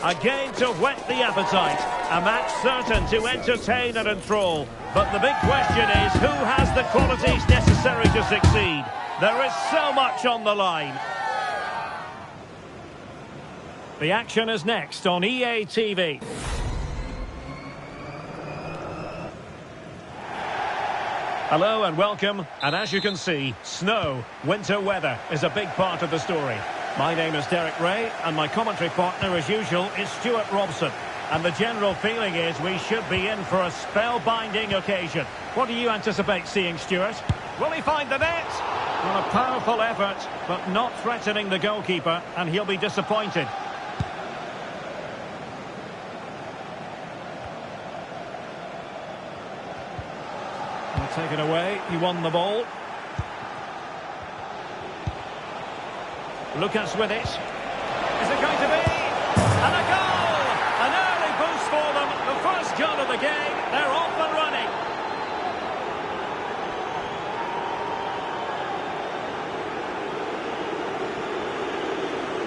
A game to whet the appetite. A match certain to entertain and enthrall. But the big question is, who has the qualities necessary to succeed? There is so much on the line. The action is next on EA TV. Hello and welcome, and as you can see, snow, winter weather is a big part of the story. My name is Derek Ray, and my commentary partner, as usual, is Stuart Robson. And the general feeling is we should be in for a spellbinding occasion. What do you anticipate seeing, Stuart? Will he find the net? Well, a powerful effort, but not threatening the goalkeeper, and he'll be disappointed. Taken away, he won the ball. Lucas with it. Is it going to be? And a goal! An early boost for them. The first goal of the game. They're off and running.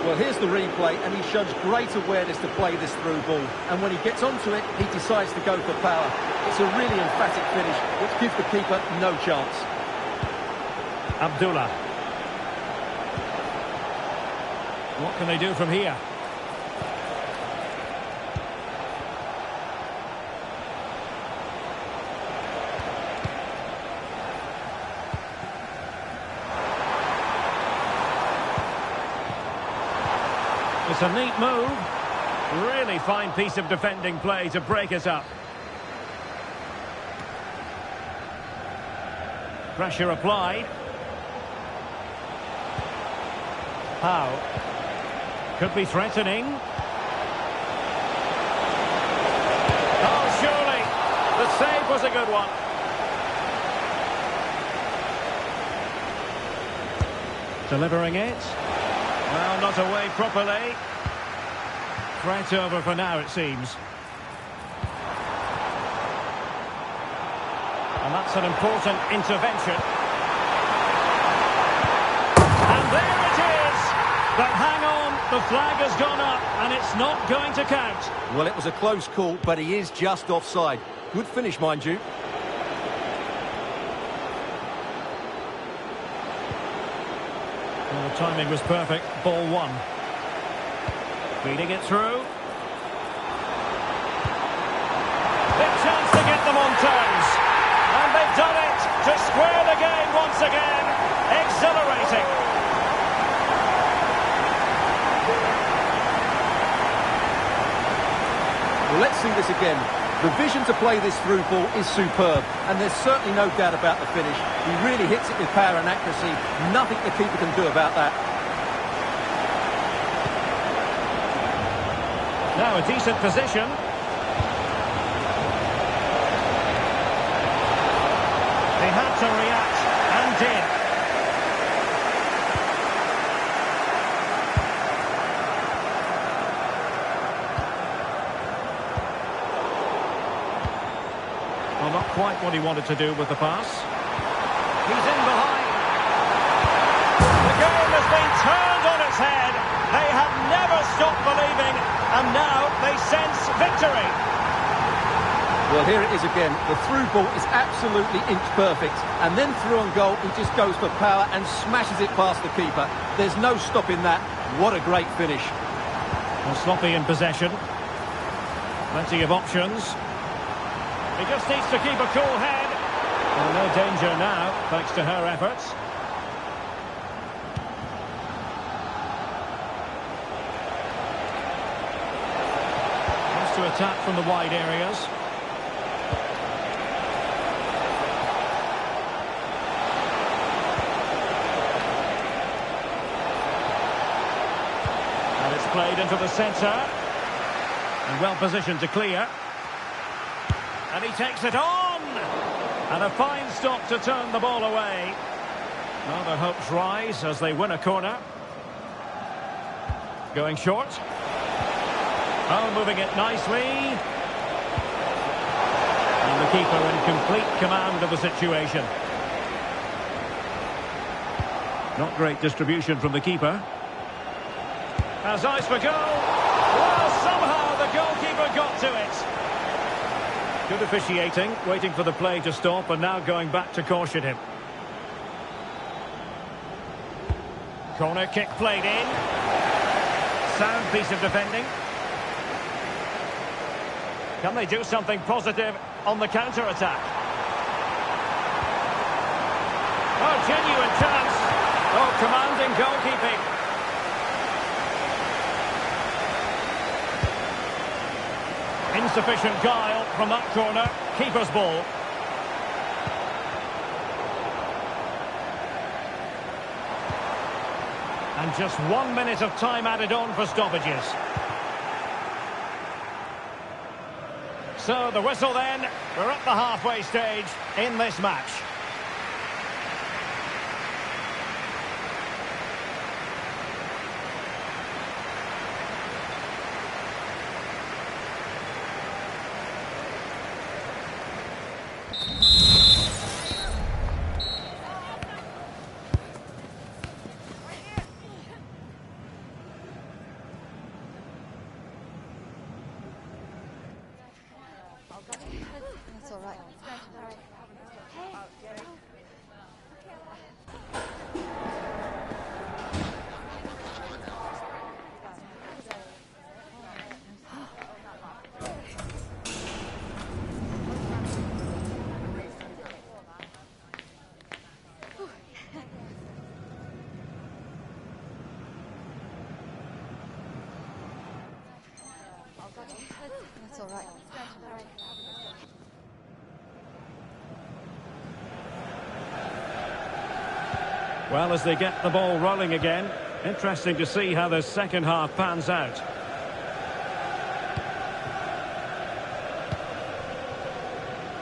Well, here's the replay, and he shows great awareness to play this through ball. And when he gets onto it, he decides to go for power. It's a really emphatic finish, which gives the keeper no chance. Abdullah. What can they do from here? It's a neat move. Really fine piece of defending play to break it up. Pressure applied. How? Could be threatening. Oh, surely. The save was a good one. Delivering it. Well, not away properly. Threat over for now, it seems. And that's an important intervention. And there it is! But hang on, the flag has gone up, and it's not going to count. Well, it was a close call, but he is just offside. Good finish, mind you. Well, the timing was perfect. Ball one. Feeding it through. Big chance to get them on toes. And they've done it to square the game once again. Exhilarating. Well, let's see this again. The vision to play this through ball is superb, and there's certainly no doubt about the finish. He really hits it with power and accuracy. Nothing the keeper can do about that. Now a decent position. They had to react, and did. Well, not quite what he wanted to do with the pass. He's in behind. The game has been turned on its head. They have never stopped believing, and now they sense victory. Well, here it is again. The through ball is absolutely inch perfect. And then through on goal, he just goes for power and smashes it past the keeper. There's no stopping that. What a great finish. Well, sloppy in possession. Plenty of options. He just needs to keep a cool head. Well, no danger now, thanks to her efforts. Wants to attack from the wide areas. And it's played into the centre. And well positioned to clear. And he takes it on! And a fine stop to turn the ball away. Well, their hopes rise as they win a corner. Going short. Oh, moving it nicely. And the keeper in complete command of the situation. Not great distribution from the keeper. Has eyes for goal. Well, somehow the goalkeeper got to it. Good officiating, waiting for the play to stop and now going back to caution him. Corner kick played in. Sound piece of defending. Can they do something positive on the counter-attack? Oh, genuine chance. Oh, commanding goalkeeping. Insufficient guile from that corner. Keeper's ball. And just 1 minute of time added on for stoppages. So the whistle then. We're at the halfway stage in this match. That's all right. That's all right. Well, as they get the ball rolling again, interesting to see how the second half pans out.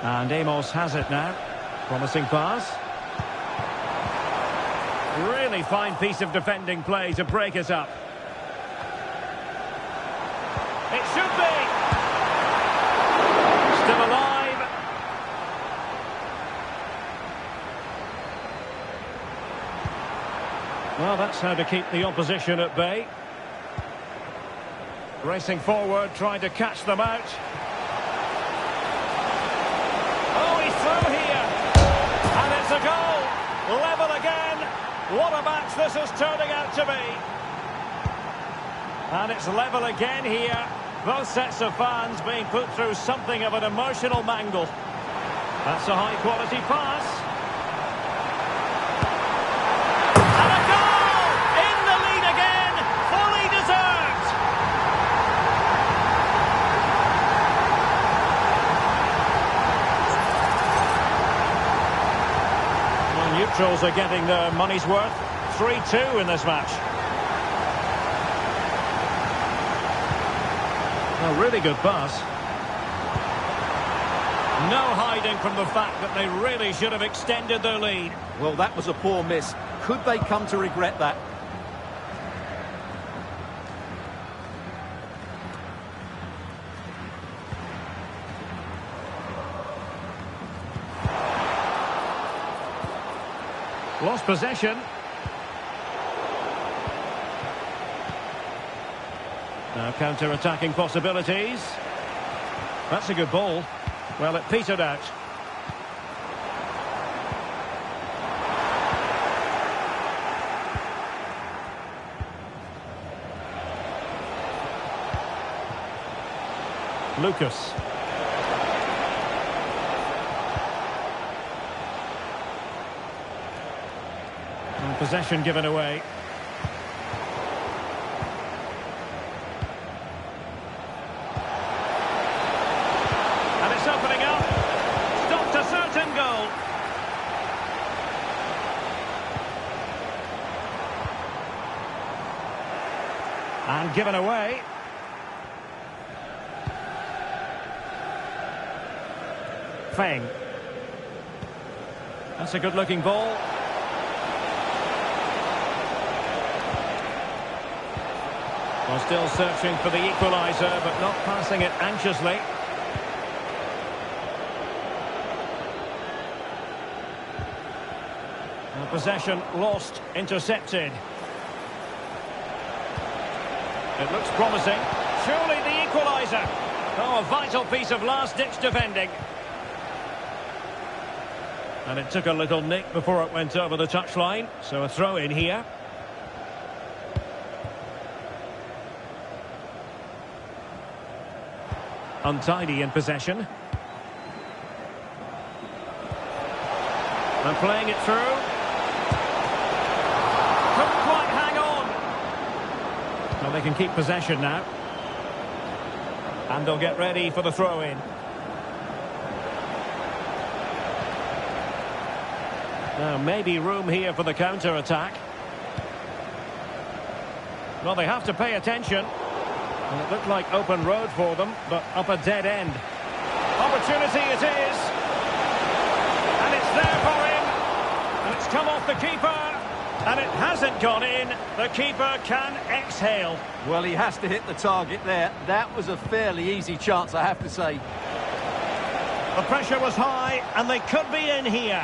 And Amos has it now. Promising pass. Really fine piece of defending play to break it up. It should be. Still alive. Well, that's how to keep the opposition at bay. Racing forward, trying to catch them out. Oh, he's through here. And it's a goal. Level again. What a match this is turning out to be. And it's level again here. Both sets of fans being put through something of an emotional mangle. That's a high-quality pass. And a goal! In the lead again. Fully deserved. Well, neutrals are getting their money's worth. 3-2 in this match. A really good pass. No hiding from the fact that they really should have extended their lead. Well, that was a poor miss. Could they come to regret that? Lost possession. Now counter-attacking possibilities. That's a good ball. Well, it petered out. Lucas. And possession given away. And it's opening up. Stopped a certain goal. And given away. Feng. That's a good-looking ball. Well, still searching for the equaliser, but not passing it anxiously. And possession lost, intercepted. It looks promising. surely the equaliser. Oh, a vital piece of last-ditch defending. And it took a little nick before it went over the touchline, so a throw in here. Untidy in possession. And playing it through. Couldn't quite hang on. Well, they can keep possession now. And they'll get ready for the throw-in. Now, maybe room here for the counter-attack. Well, they have to pay attention. And it looked like open road for them, but up a dead end. Opportunity it is. And it's there for him. And it's come off the keeper. And it hasn't gone in. The keeper can exhale. Well, he has to hit the target there. That was a fairly easy chance, I have to say. The pressure was high, and they could be in here.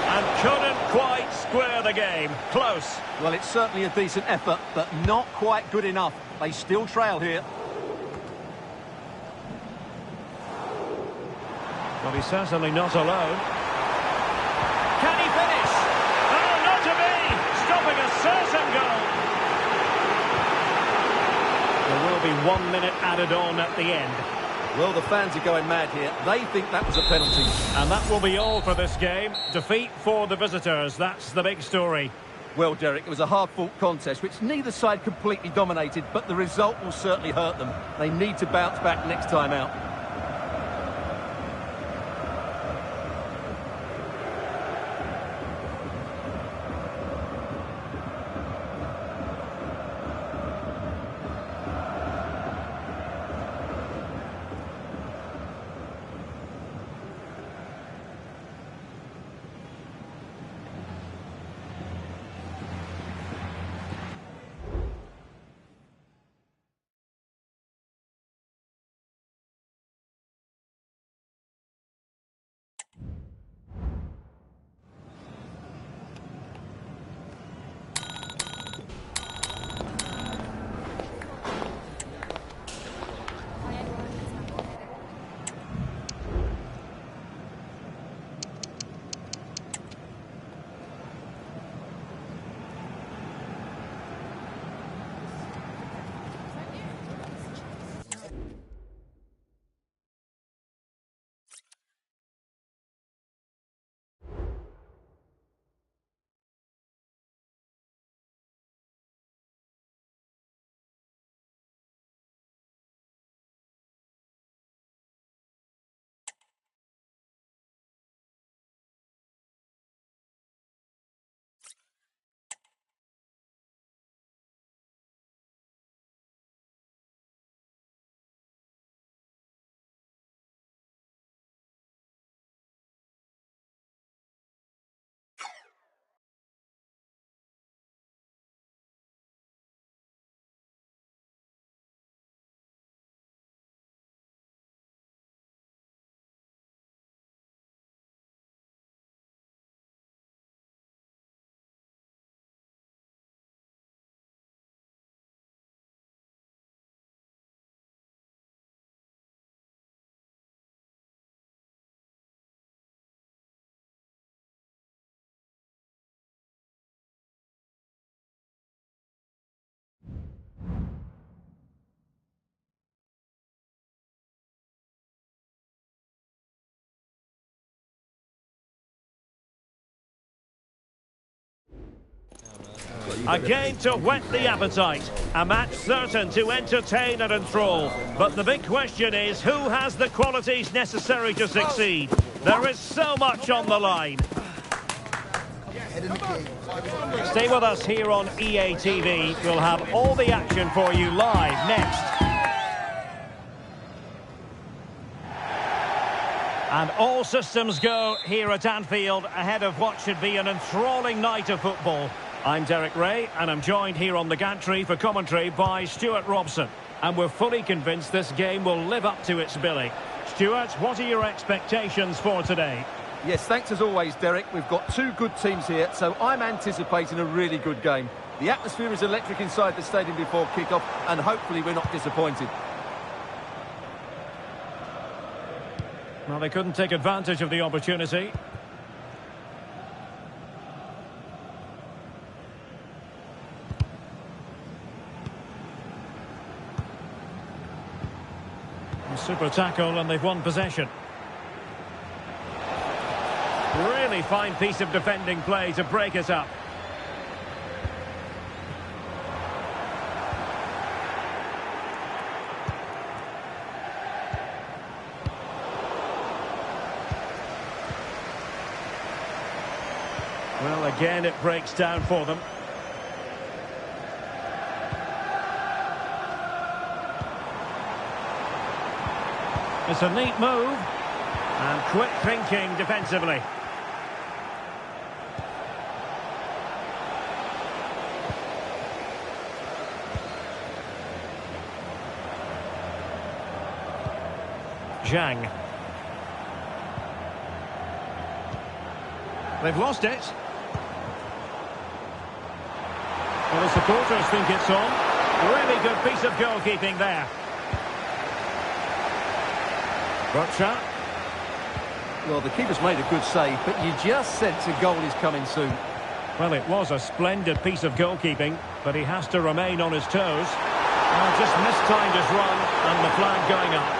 And couldn't quite square the game. Close. Well, it's certainly a decent effort, but not quite good enough. They still trail here. Well, he's certainly not alone. Can he finish? Oh, not to be! Stopping a certain goal. There will be 1 minute added on at the end. Well, the fans are going mad here. They think that was a penalty. And that will be all for this game. Defeat for the visitors. That's the big story. Well, Derek, it was a hard-fought contest, which neither side completely dominated, but the result will certainly hurt them. They need to bounce back next time out. A game to whet the appetite. A match certain to entertain and enthrall. But the big question is, who has the qualities necessary to succeed? There is so much on the line. Stay with us here on EA TV. We'll have all the action for you live next. And all systems go here at Anfield ahead of what should be an enthralling night of football. I'm Derek Ray, and I'm joined here on the gantry for commentary by Stuart Robson. And we're fully convinced this game will live up to its billing. Stuart, what are your expectations for today? Yes, thanks as always, Derek. We've got two good teams here, so I'm anticipating a really good game. The atmosphere is electric inside the stadium before kick-off, and hopefully we're not disappointed. Well, they couldn't take advantage of the opportunity. A super tackle, and they've won possession. Really fine piece of defending play to break it up. Well, again, it breaks down for them. It's a neat move. And quick thinking defensively. Zhang. They've lost it. Well, the supporters think it's on. Really good piece of goalkeeping there. Rocha. Well, the keeper's made a good save, but you just sense a goal is coming soon. Well, it was a splendid piece of goalkeeping, but he has to remain on his toes. Well, just mistimed his run, and the flag going up.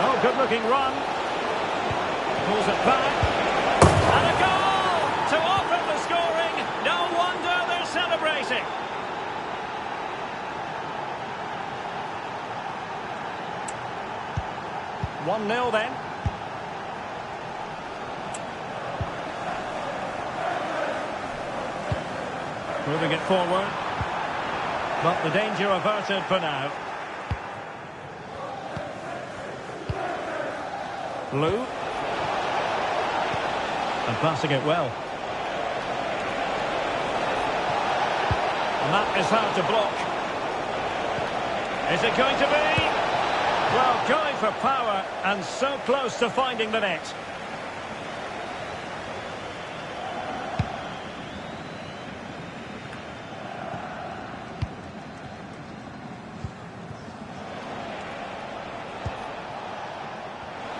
Oh, good-looking run. Pulls it back. And a goal to open the scoring. No wonder they're celebrating. One 0 then. Moving it forward. But the danger averted for now. Blue. And passing it well. And that is hard to block. Is it going to be? Well, going for power and so close to finding the net.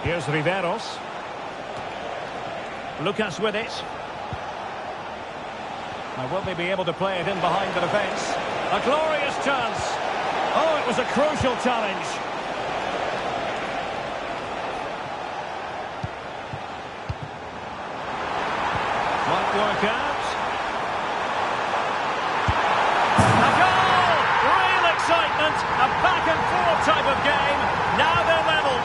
Here's Riveros. Lucas with it. Now, will they be able to play it in behind the defence? A glorious chance. Oh, it was a crucial challenge. Might work out. A goal! Real excitement. A back and forth type of game. Now they're level.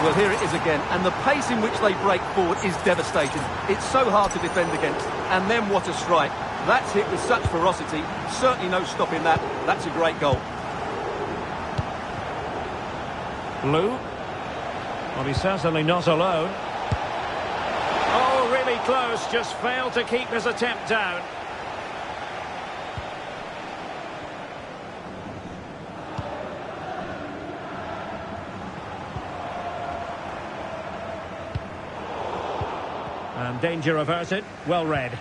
Well, here it is again, and the pace in which they break forward is devastating. It's so hard to defend against, and then what a strike. That's hit with such ferocity, certainly no stopping that. That's a great goal. Blue. Well, he's certainly not alone. Oh, really close, just failed to keep his attempt down. And danger averted, well read.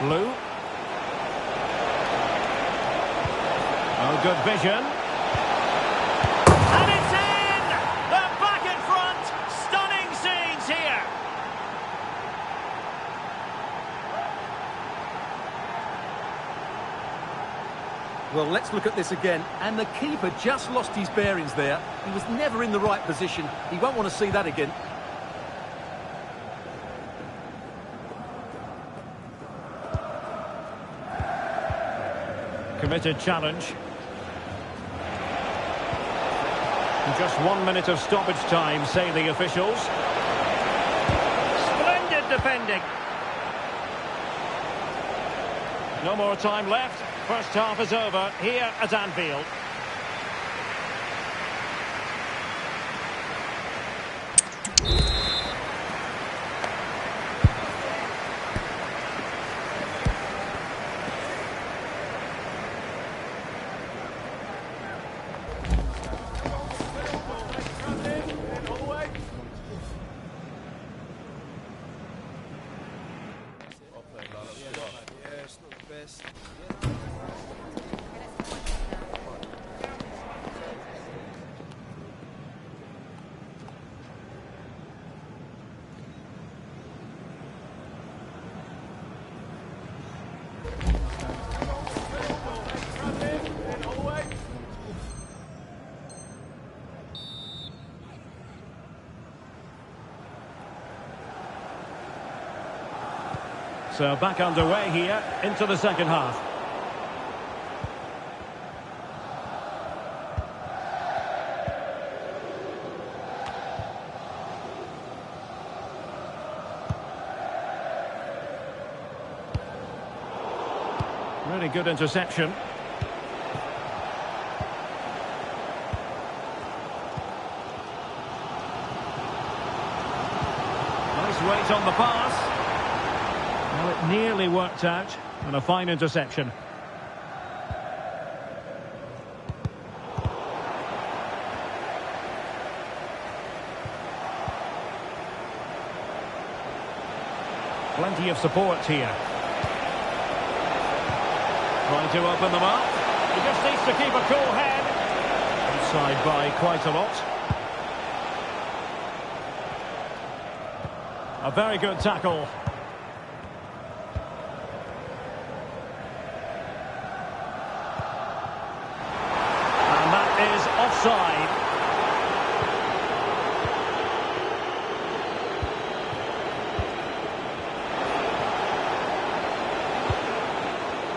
Blue. Oh, good vision. And it's in! They're back in front! Stunning scenes here! Well, let's look at this again. And the keeper just lost his bearings there. He was never in the right position. He won't want to see that again. Committed challenge. Just 1 minute of stoppage time, say the officials. Splendid defending. No more time left. First half is over here at Anfield. So back underway here into the second half. Really good interception. Nice weight on the pass. Well, it nearly worked out, and a fine interception. Plenty of support here. Trying to open them up. He just needs to keep a cool head. Inside by quite a lot. A very good tackle. And that is offside.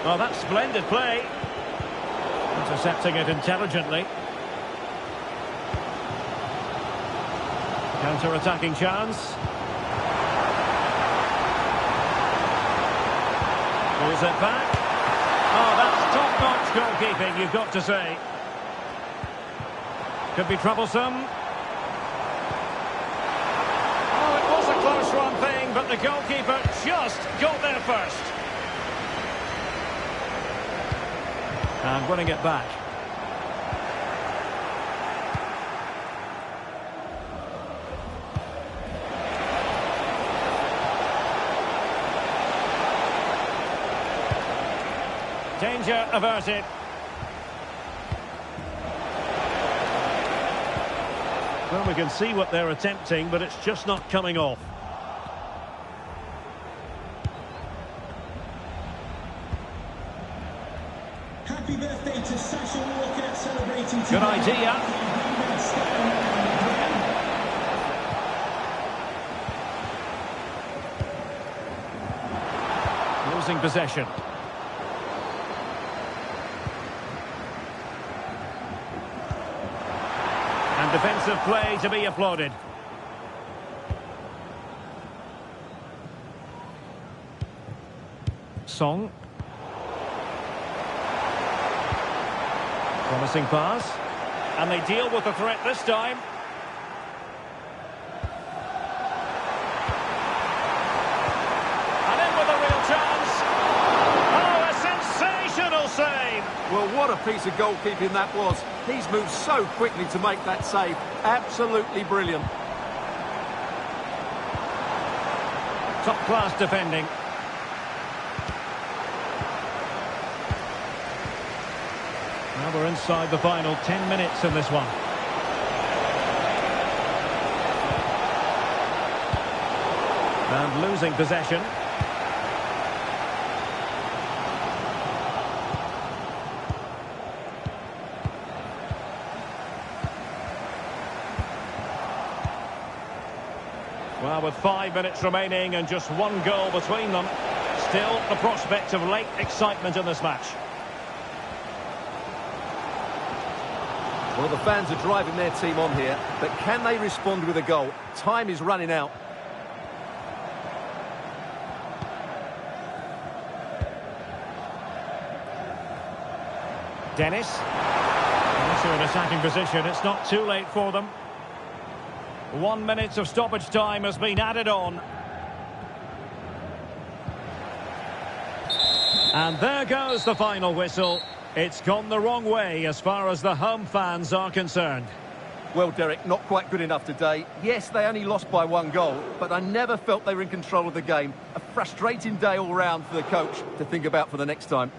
Oh, that's splendid play. Intercepting it intelligently. Counter-attacking chance. Pulls it back. Oh, that's top-notch goalkeeping, you've got to say. Could be troublesome. Oh, it was a close-run thing, but the goalkeeper just got there first. And winning it back. Danger averted. Well, we can see what they're attempting, but it's just not coming off. Happy birthday to Sasha Walker, celebrating today. Good idea. Losing possession. And defensive play to be applauded. Song. Promising pass. And they deal with the threat this time. And in with a real chance. Oh, a sensational save. Well, what a piece of goalkeeping that was. He's moved so quickly to make that save. Absolutely brilliant. Top-class defending. Now we're inside the final 10 minutes in this one. And losing possession. Well, with 5 minutes remaining and just one goal between them, still the prospect of late excitement in this match. Well, the fans are driving their team on here, but can they respond with a goal? Time is running out. Dennis. Into an attacking position. It's not too late for them. 1 minute of stoppage time has been added on. And there goes the final whistle. It's gone the wrong way as far as the home fans are concerned. Well, Derek, not quite good enough today. Yes, they only lost by 1 goal, but I never felt they were in control of the game. A frustrating day all round for the coach to think about for the next time.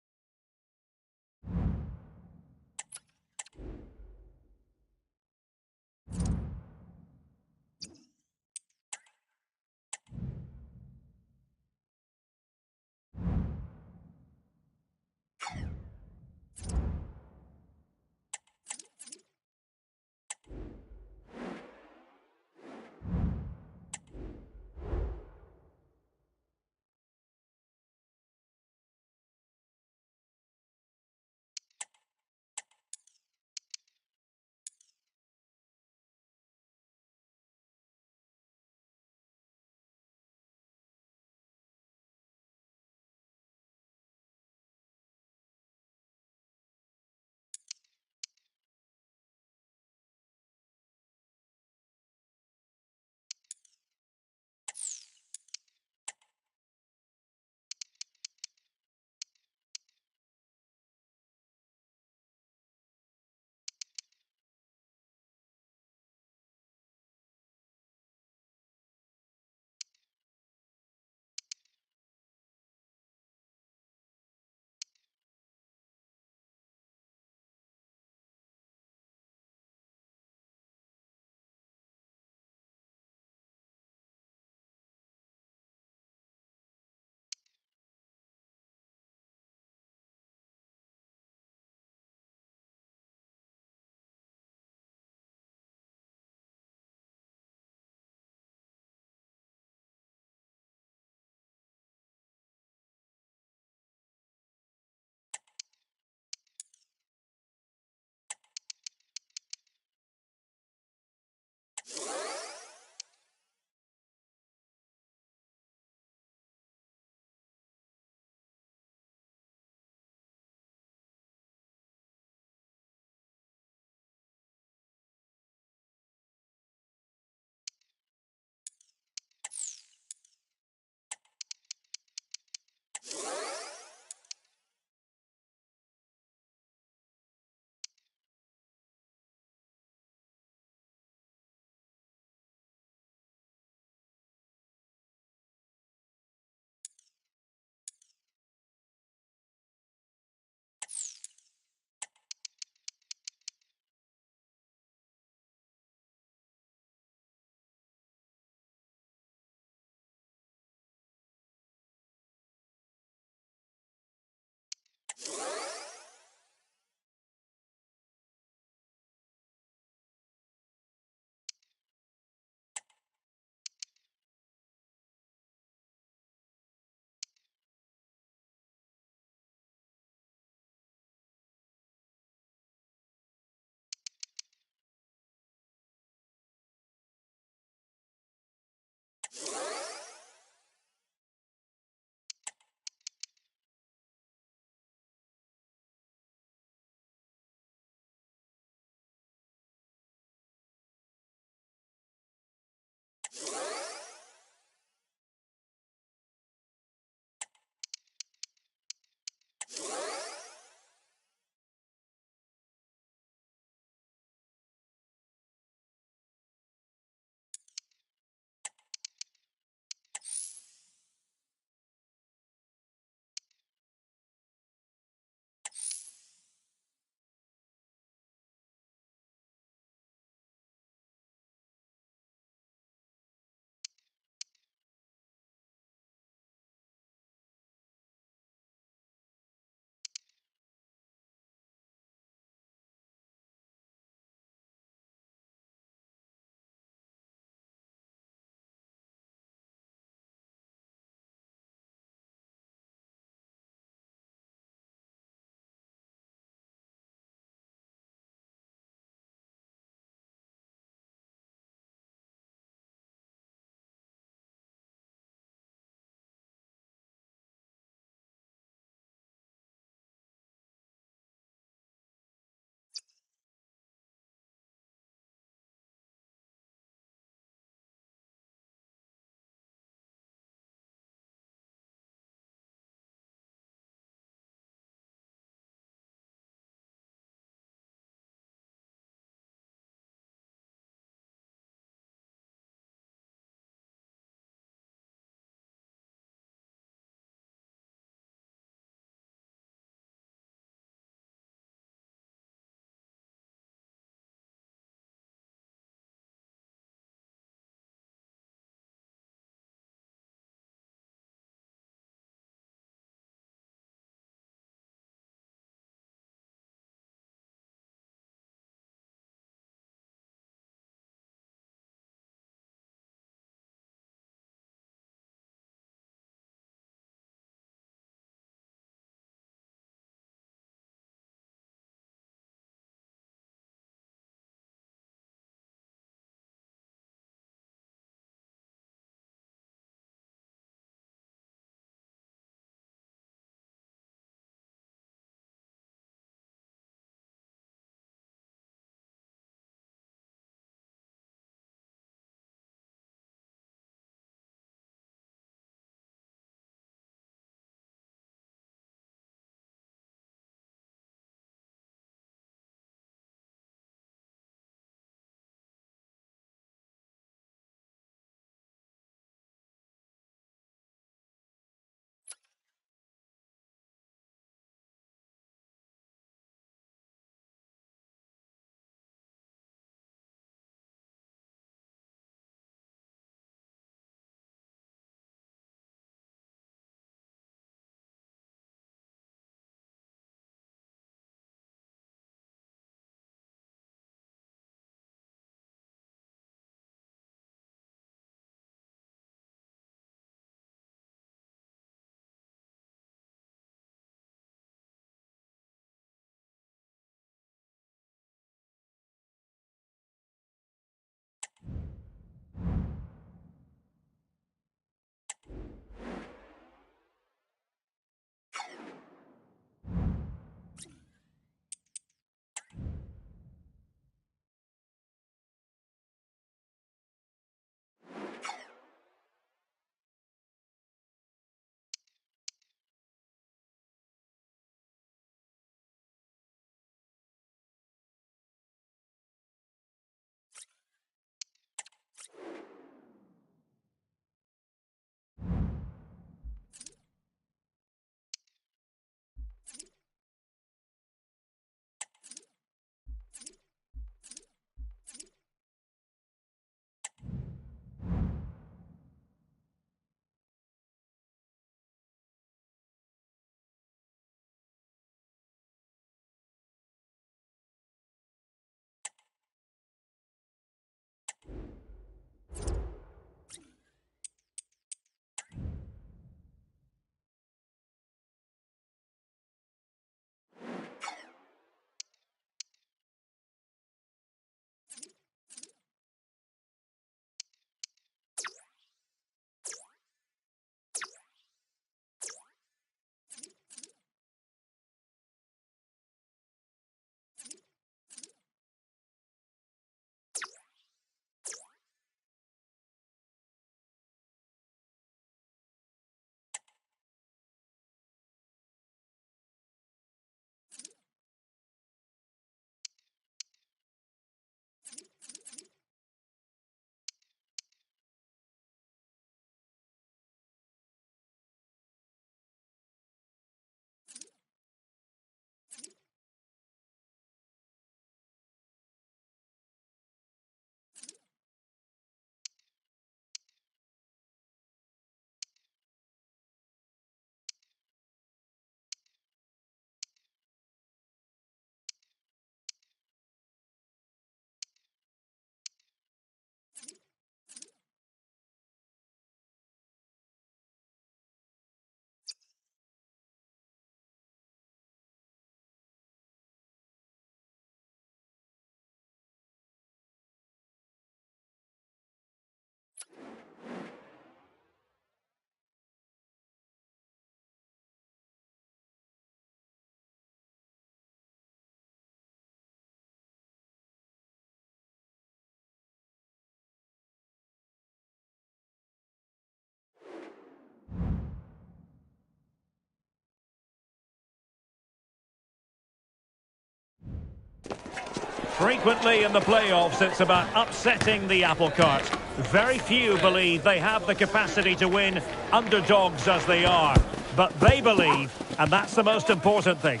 Frequently in the playoffs, it's about upsetting the apple cart. Very few believe they have the capacity to win, underdogs as they are. But they believe, and that's the most important thing.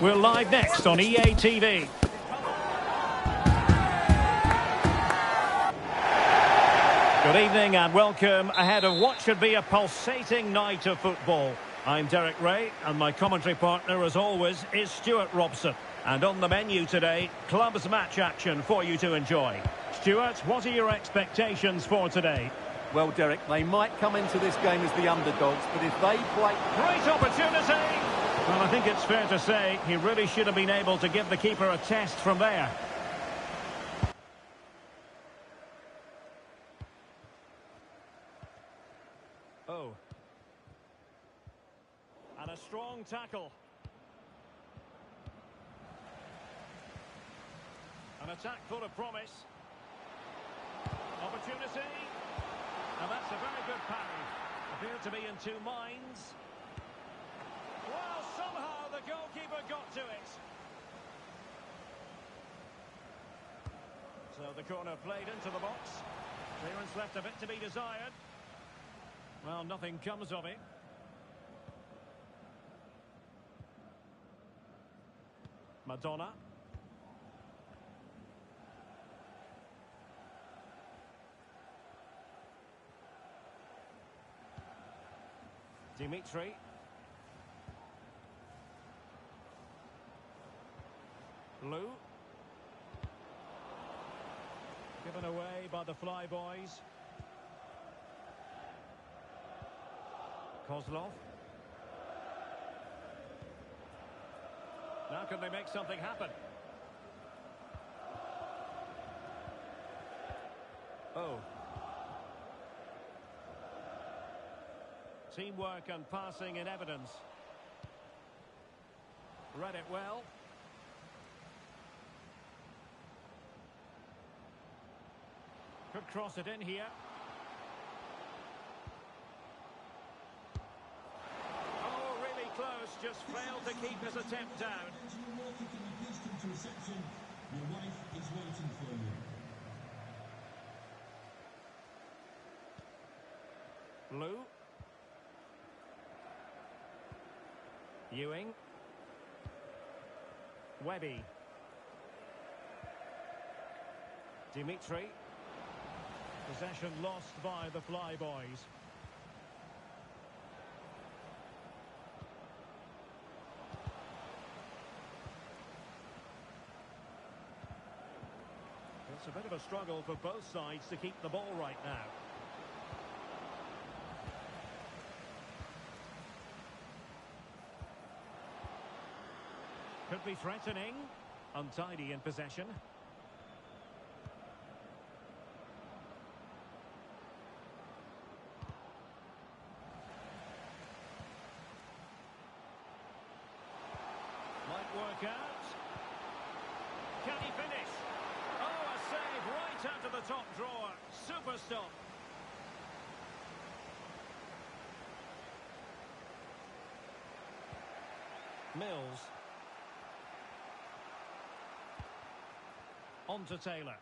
We're live next on EA TV. Good evening and welcome ahead of what should be a pulsating night of football. I'm Derek Ray, and my commentary partner, as always, is Stuart Robson. And on the menu today, clubs match action for you to enjoy. Stuart, what are your expectations for today? Well, Derek, they might come into this game as the underdogs, but if they play... Great opportunity! Well, I think it's fair to say he really should have been able to give the keeper a test from there. Oh. And a strong tackle. An attack full of promise. Opportunity. And that's a very good parry. Appeared to be in two minds. Well, somehow the goalkeeper got to it. So the corner played into the box. Clearance left a bit to be desired. Well, nothing comes of it. Madonna. Dimitri. Lou. Given away by the Fly Boys. Kozlov. Now can they make something happen? Oh. Teamwork and passing in evidence. Read it well. Could cross it in here. Oh, really close. Just failed to keep his attempt down. Your wife is waiting for you. Lou. Ewing. Webby. Dimitri. Possession lost by the Fly Boys. It's a bit of a struggle for both sides to keep the ball right now. Could be threatening. Untidy in possession. Might work out. Can he finish? Oh, a save right out of the top drawer. Super stop. Mills. On to Taylor.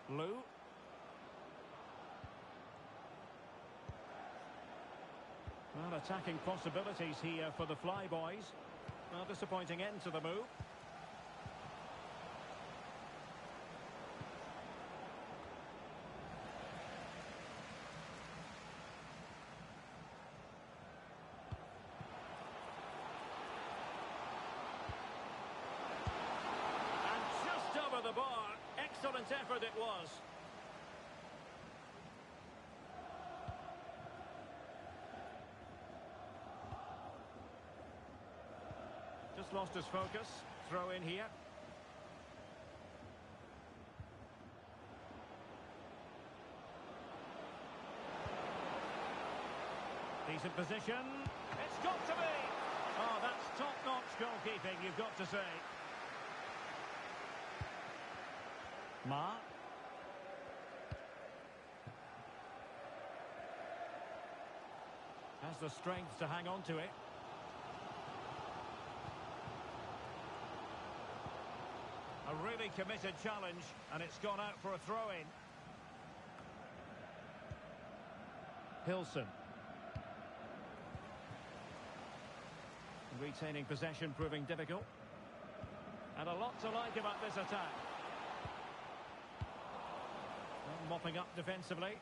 Lou. Well, attacking possibilities here for the Fly Boys. Well, disappointing end to the move. The bar. Excellent effort it was. Just lost his focus. Throw in here. Decent position. It's got to be. Oh, that's top-notch goalkeeping, you've got to say. Ma. Has the strength to hang on to it. A really committed challenge, and it's gone out for a throw-in. Hilson. Retaining possession proving difficult. And a lot to like about this attack. Well, mopping up defensively.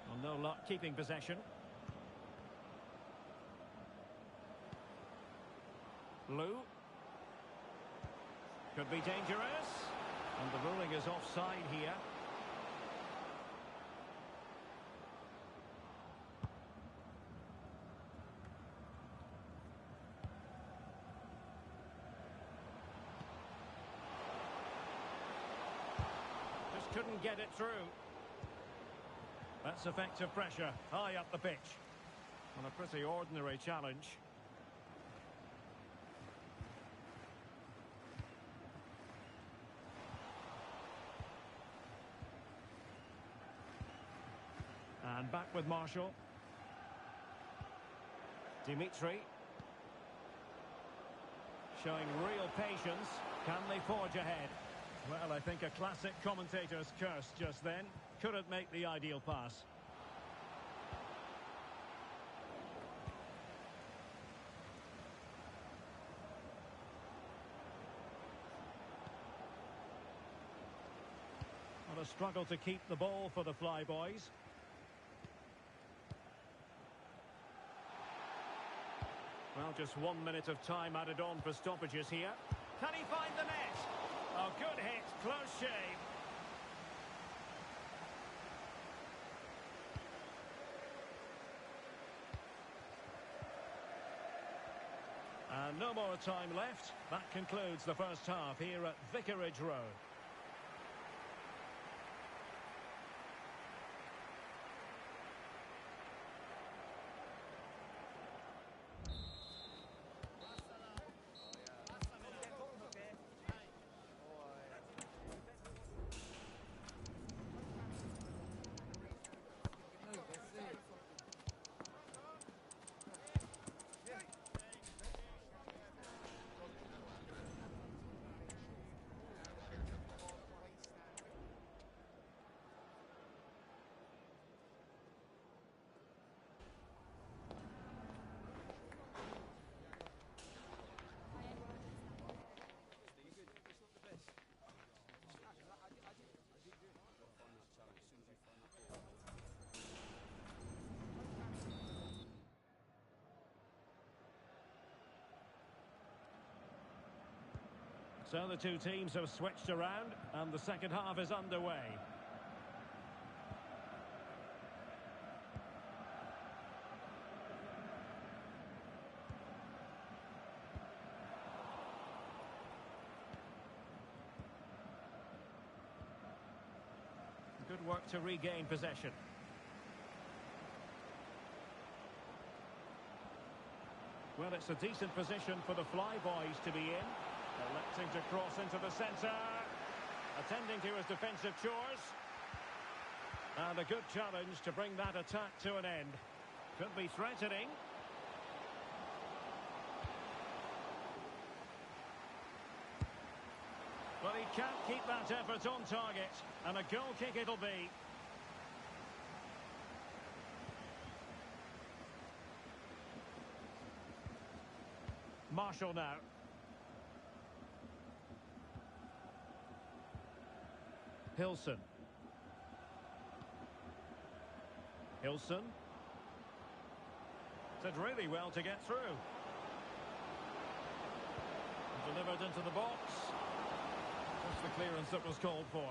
Well, no luck keeping possession. Lou. Could be dangerous. And the ruling is offside here. Just couldn't get it through. That's effective pressure, high up the pitch. On a pretty ordinary challenge. And back with Marshall. Dimitri. Showing real patience. Can they forge ahead? Well, I think a classic commentator's curse just then. Couldn't make the ideal pass. What a struggle to keep the ball for the Flyboys. Well, just 1 minute of time added on for stoppages here. Can he find the net? Oh, good hit, close shave. And no more time left. That concludes the first half here at Vicarage Road. So the two teams have switched around and the second half is underway. Good work to regain possession. Well, it's a decent position for the Flyboys to be in. Electing to cross into the centre. Attending to his defensive chores. And a good challenge to bring that attack to an end. Could be threatening. But he can't keep that effort on target. And a goal kick it'll be. Marshall now. Hilson. Hilson. Did really well to get through. Delivered into the box. Just the clearance that was called for.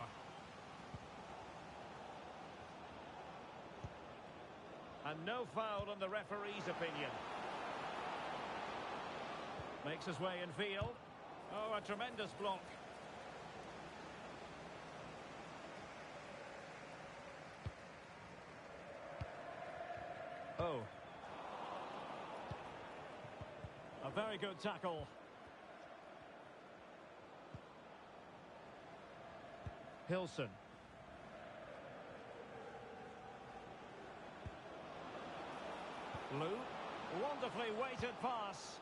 And no foul in the referee's opinion. Makes his way in field. Oh, a tremendous block. Oh. A very good tackle. Hilson. Blue. Wonderfully weighted pass.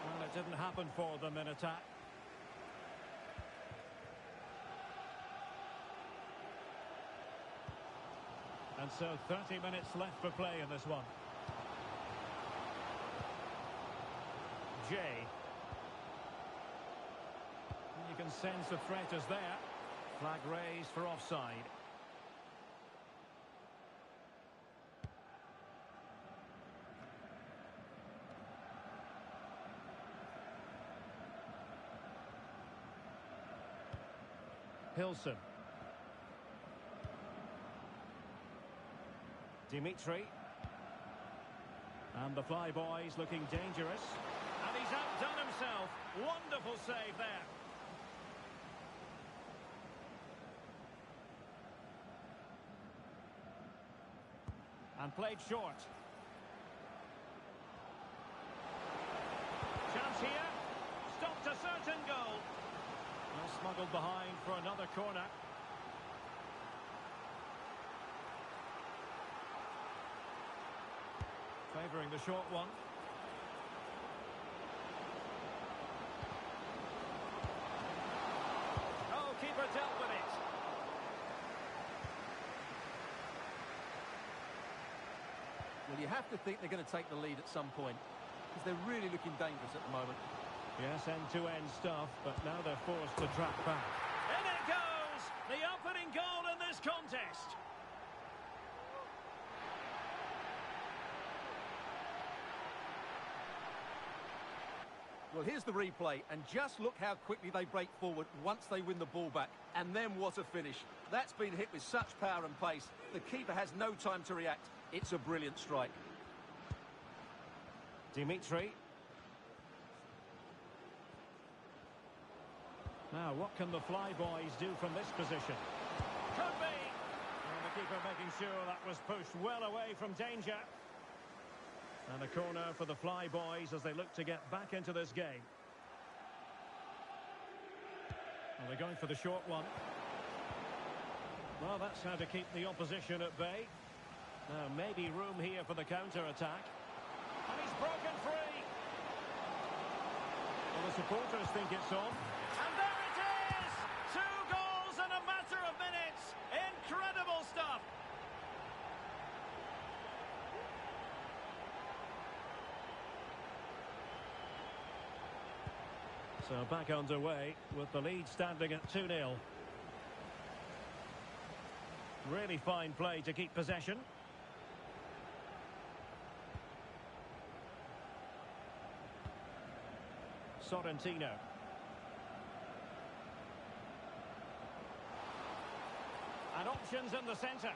Well, it didn't happen for them in attack. And so 30 minutes left for play in this one. Jay. You can sense the threat is there. Flag raised for offside. Hilson. Dimitri. And the Flyboys looking dangerous. And he's outdone himself. Wonderful save there. And played short. Chance here. Stopped a certain goal. Well, smuggled behind for another corner. Favouring the short one. Oh, keeper dealt with it. Well, you have to think they're going to take the lead at some point, because they're really looking dangerous at the moment. Yes, end-to-end stuff, but now they're forced to track back. In it goes! The opening goal in this contest. Well, here's the replay, and just look how quickly they break forward once they win the ball back. And then what a finish. That's been hit with such power and pace. The keeper has no time to react. It's a brilliant strike. Dimitri. Now, what can the Flyboys do from this position? Could be! And the keeper making sure that was pushed well away from danger. And a corner for the Flyboys as they look to get back into this game. Well, they're going for the short one. Well, that's how to keep the opposition at bay. Now, maybe room here for the counter-attack. And he's broken free! Well, the supporters think it's on. And there it is! 2 goals in a matter of minutes! Incredible stuff! So back underway with the lead standing at 2-0. Really fine play to keep possession. Sorrentino. And options in the centre.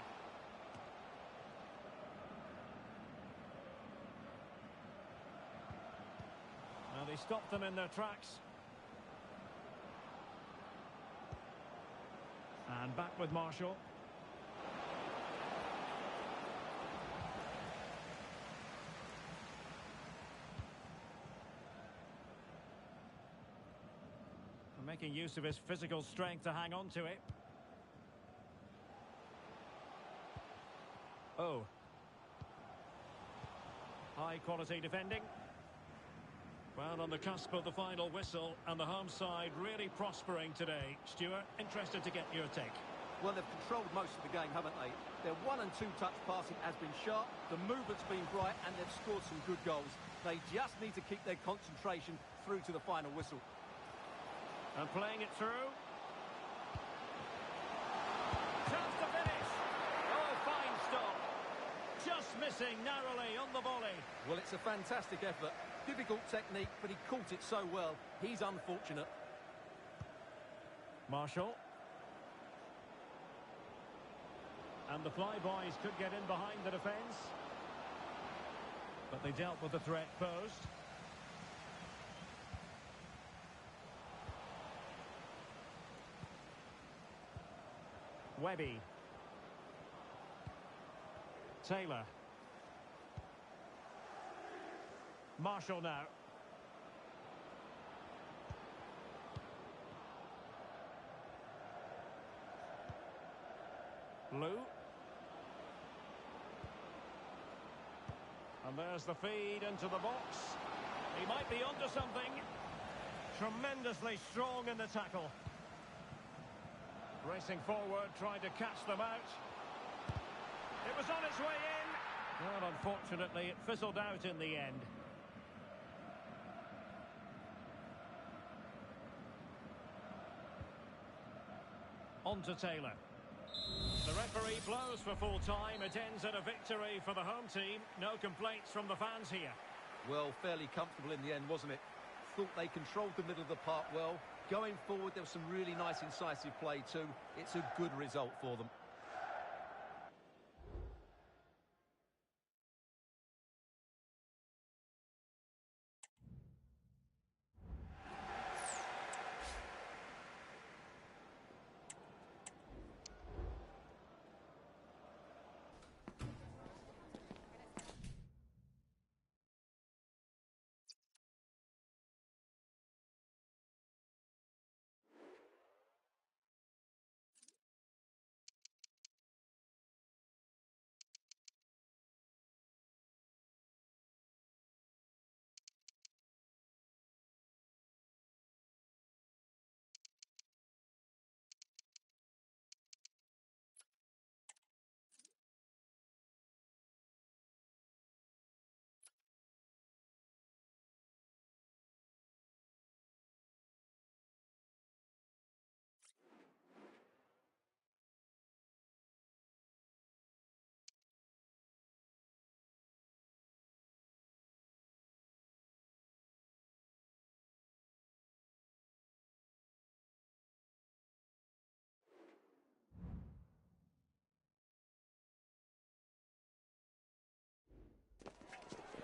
Now they stopped them in their tracks. And back with Marshall. Making use of his physical strength to hang on to it. Oh. High quality defending. Well, on the cusp of the final whistle, and the home side really prospering today. Stuart, interested to get your take. Well, they've controlled most of the game, haven't they? Their 1- and 2-touch passing has been sharp, the movement's been bright, and they've scored some good goals. They just need to keep their concentration through to the final whistle. And playing it through. Chance to finish. Oh, fine stop. Just missing narrowly on the volley. Well, it's a fantastic effort. Difficult technique, but he caught it so well. He's unfortunate. Marshall. And the Flyboys could get in behind the defence. But they dealt with the threat posed. Webby. Taylor. Marshall now. Blue. And there's the feed into the box. He might be onto something. Tremendously strong in the tackle. Racing forward, trying to catch them out. It was on its way in. Well, unfortunately, it fizzled out in the end. On to Taylor. The referee blows for full time. It ends at a victory for the home team. No complaints from the fans here. Well, fairly comfortable in the end, wasn't it? Thought they controlled the middle of the park well. Going forward, there was some really nice incisive play too. It's a good result for them.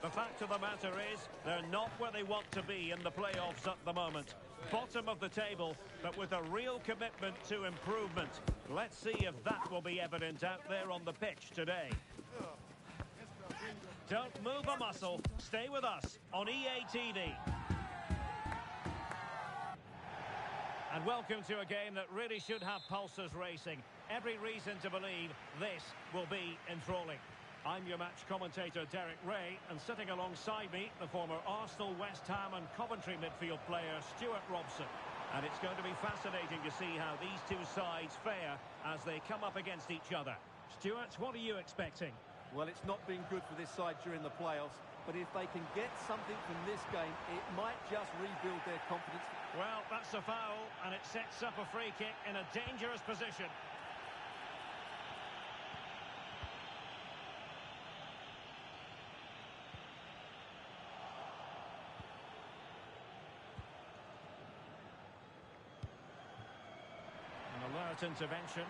The fact of the matter is, they're not where they want to be in the playoffs at the moment. Bottom of the table, but with a real commitment to improvement. Let's see if that will be evident out there on the pitch today. Don't move a muscle. Stay with us on EA TV. And welcome to a game that really should have pulses racing. Every reason to believe this will be enthralling. I'm your match commentator, Derek Ray, and sitting alongside me, the former Arsenal, West Ham and Coventry midfield player, Stuart Robson. And it's going to be fascinating to see how these two sides fare as they come up against each other. Stuart, what are you expecting? Well, it's not been good for this side during the playoffs, but if they can get something from this game, it might just rebuild their confidence. Well, that's a foul, and it sets up a free kick in a dangerous position. An alert intervention.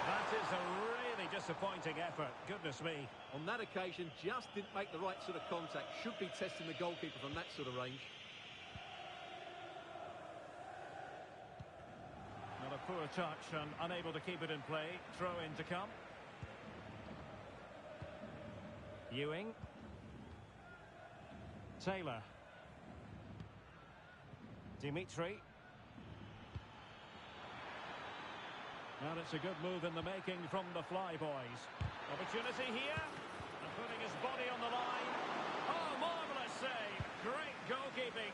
That is a really disappointing effort. Goodness me. On that occasion, just didn't make the right sort of contact. Should be testing the goalkeeper from that sort of range. Not a poor touch and unable to keep it in play. Throw in to come. Ewing. Taylor. Dimitri. And it's a good move in the making from the Flyboys. Opportunity here. And putting his body on the line. Oh, marvellous save. Great goalkeeping.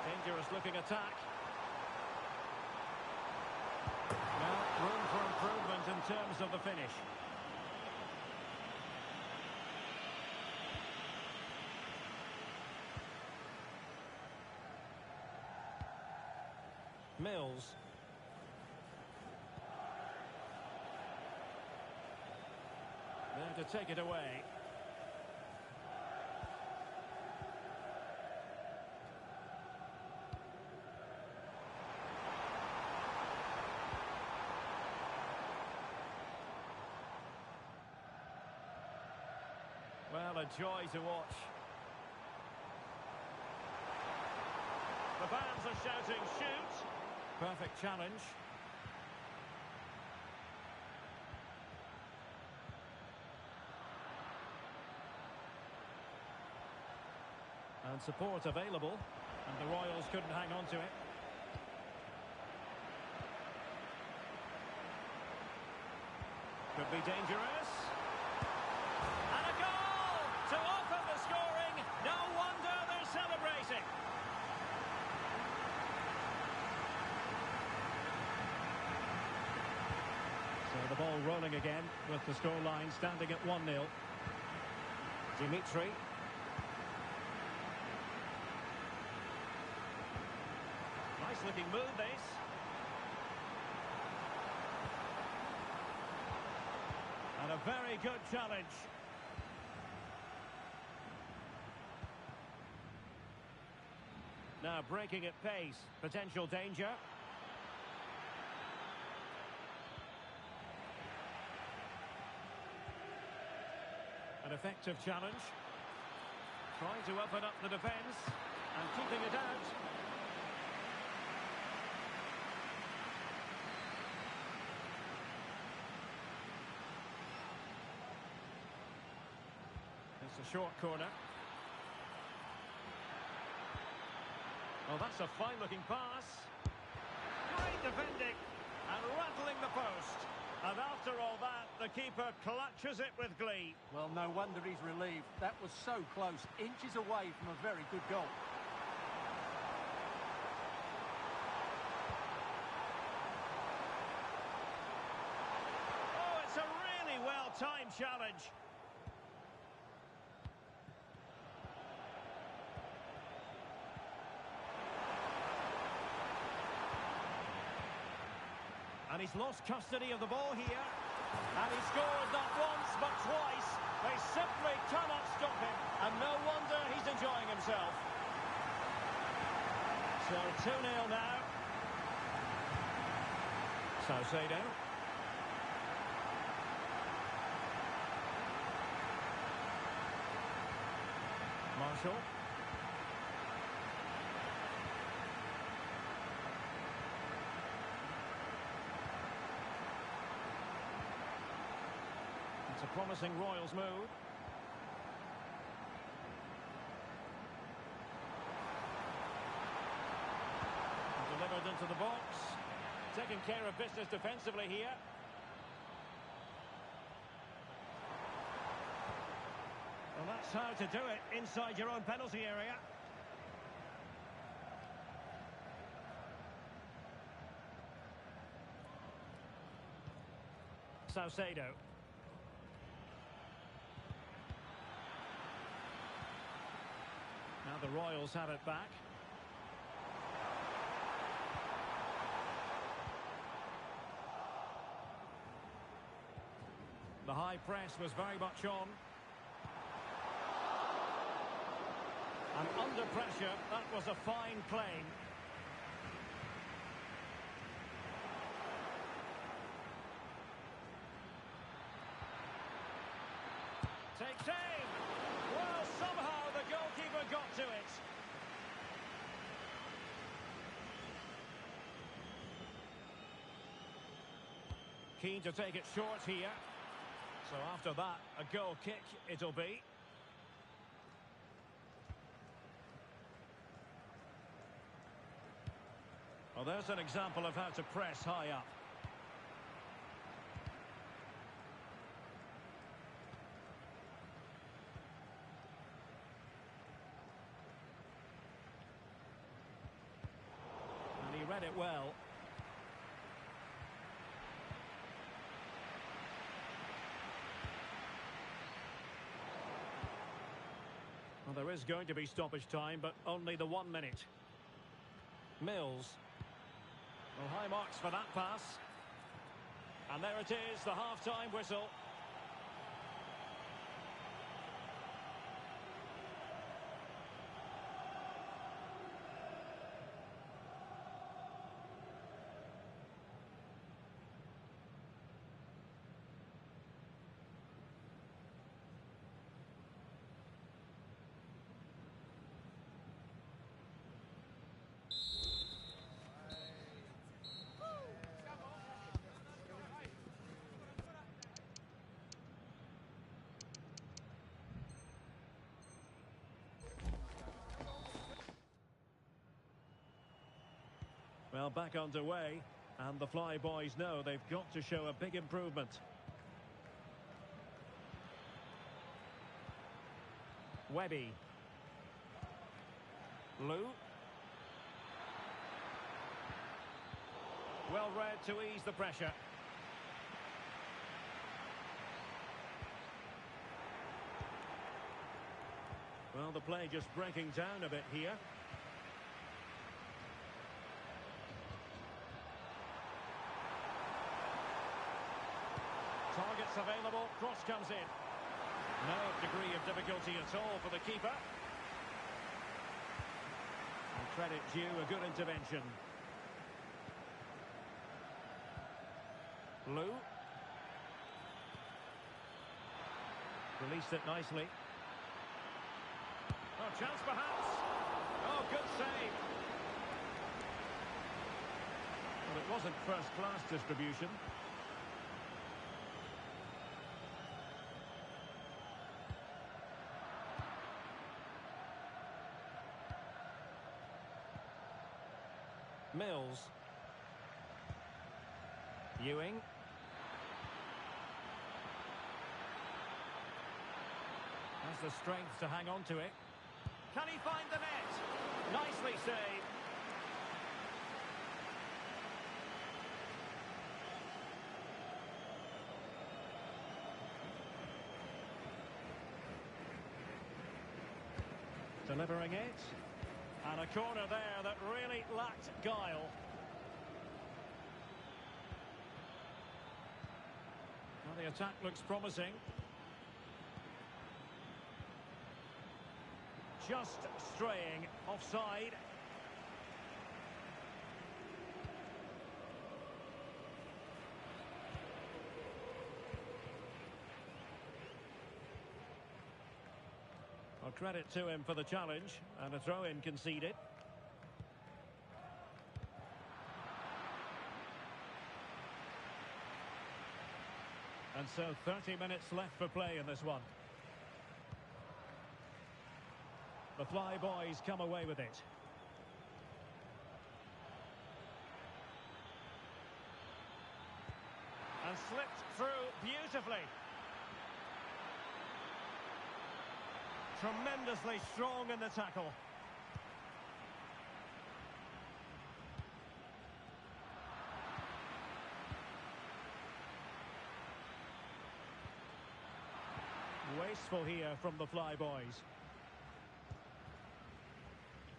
Dangerous looking attack. Well, room for improvement in terms of the finish. Mills. There to take it away. Well, a joy to watch. The fans are shouting, shoot! Perfect challenge. And support available. And the Royals couldn't hang on to it. Could be dangerous. And a goal to open the scoring. No wonder they're celebrating. So the ball rolling again with the scoreline standing at 1-0. Dimitri. Nice looking move this. And a very good challenge. Now breaking at pace. Potential danger. An effective challenge. Trying to open up the defence and keeping it out. It's a short corner. Oh, that's a fine-looking pass. Great defending and rattling the post. And after all that, the keeper clutches it with glee. Well, no wonder he's relieved. That was so close, inches away from a very good goal. Oh, it's a really well-timed challenge. And he's lost custody of the ball here. And he scores not once, but twice. They simply cannot stop him. And no wonder he's enjoying himself. So 2-0 now. TWID. Marshall. It's a promising Royals move. Delivered into the box. Taking care of business defensively here. Well, that's how to do it inside your own penalty area. TWID. Now the Royals have it back. The high press was very much on. And under pressure, that was a fine claim. Takes aim. Well, somehow the goalkeeper got to it. Keen to take it short here. So after that, a goal kick it'll be. Well, there's an example of how to press high up. And he read it well. Well, there is going to be stoppage time, but only the 1 minute. Mills. Well, high marks for that pass. And there it is, the half-time whistle. Well, back underway, and the Fly Boys know they've got to show a big improvement. Webby. Lou. Well read to ease the pressure. Well, the play just breaking down a bit here. Targets available, cross comes in. No degree of difficulty at all for the keeper. And credit due, a good intervention. Lou. Released it nicely. Oh, chance perhaps. Oh, good save. Well, it wasn't first-class distribution. Mills. Ewing. Has the strength to hang on to it. Can he find the net? Nicely saved. Delivering it. And a corner there that really lacked guile. Well, the attack looks promising. Just straying offside. Well, credit to him for the challenge, and a throw-in conceded. And so 30 minutes left for play in this one. The Fly Boys come away with it. And slipped through beautifully. Tremendously strong in the tackle. Wasteful here from the Fly Boys.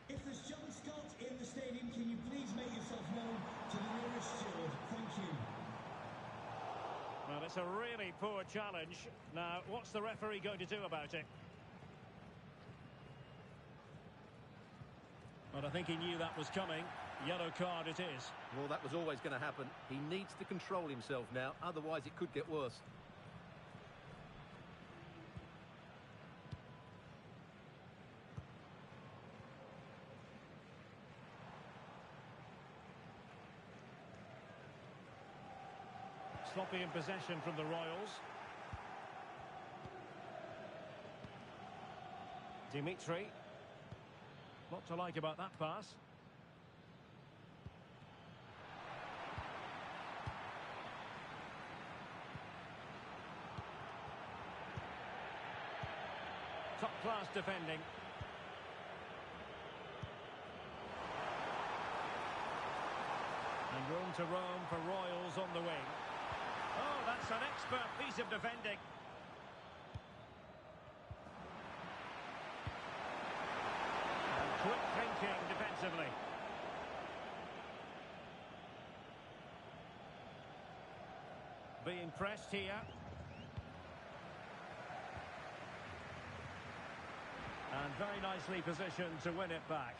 If there's John Scott in the stadium, can you please make yourself known to the nearest steward? Thank you. Well, it's a really poor challenge. Now, what's the referee going to do about it? Well, I think he knew that was coming. Yellow card it is. Well, that was always going to happen. He needs to control himself now, otherwise it could get worse. Sloppy in possession from the Royals. Dimitri. Lot to like about that pass. Top-class defending. And room to roam for Royals on the wing. Oh, that's an expert piece of defending. And quick thinking defensively. Being pressed here. And very nicely positioned to win it back.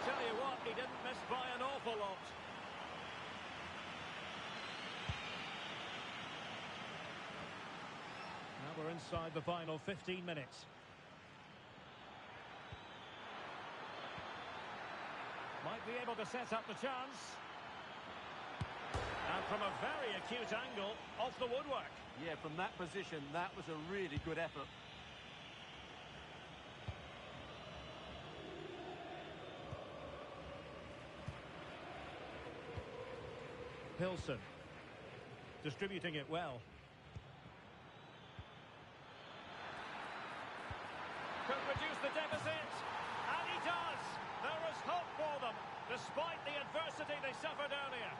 Tell you what, he didn't miss by an awful lot. Now we're inside the final 15 minutes. Might be able to set up the chance. And from a very acute angle, off the woodwork. Yeah, from that position, that was a really good effort. Pilson. Distributing it well. Could reduce the deficit. And he does. There was hope for them, despite the adversity they suffered earlier.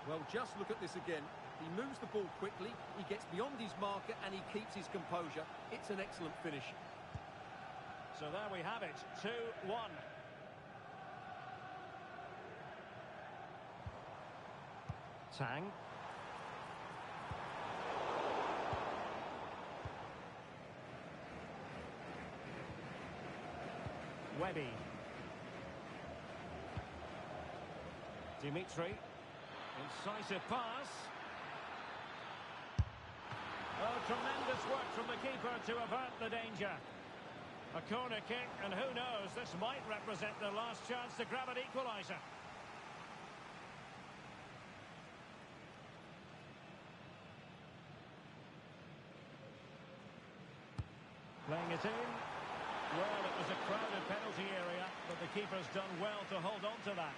Well, just look at this again. He moves the ball quickly, he gets beyond his marker, and he keeps his composure. It's an excellent finish. So there we have it, 2-1. Tang. Webby. Dimitri. Incisive pass. Oh, tremendous work from the keeper to avert the danger. A corner kick, and who knows, this might represent the last chance to grab an equaliser. Playing it in. Well, it was a crowded penalty area, but the keeper's done well to hold on to that.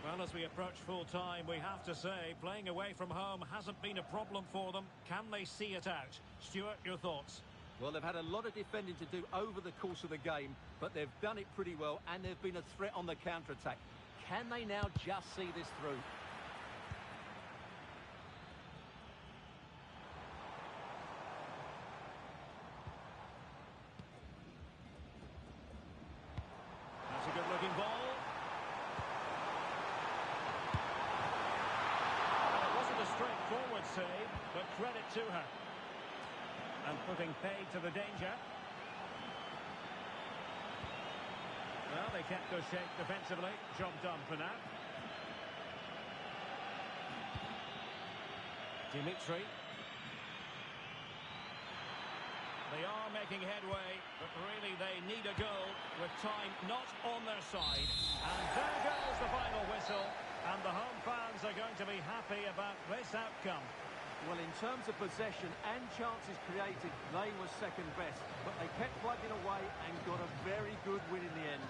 Well, as we approach full-time, we have to say, playing away from home hasn't been a problem for them. Can they see it out? Stuart, your thoughts? Well, they've had a lot of defending to do over the course of the game, but they've done it pretty well, and they've been a threat on the counter-attack. Can they now just see this through? That's a good-looking ball. A straightforward save, but credit to her. And putting paid to the danger. Well, they kept their shape defensively. Job done for now. Dimitri. They are making headway, but really they need a goal with time not on their side. And there goes the final whistle. And the home fans are going to be happy about this outcome. Well, in terms of possession and chances created, they were second best. But they kept plugging away and got a very good win in the end.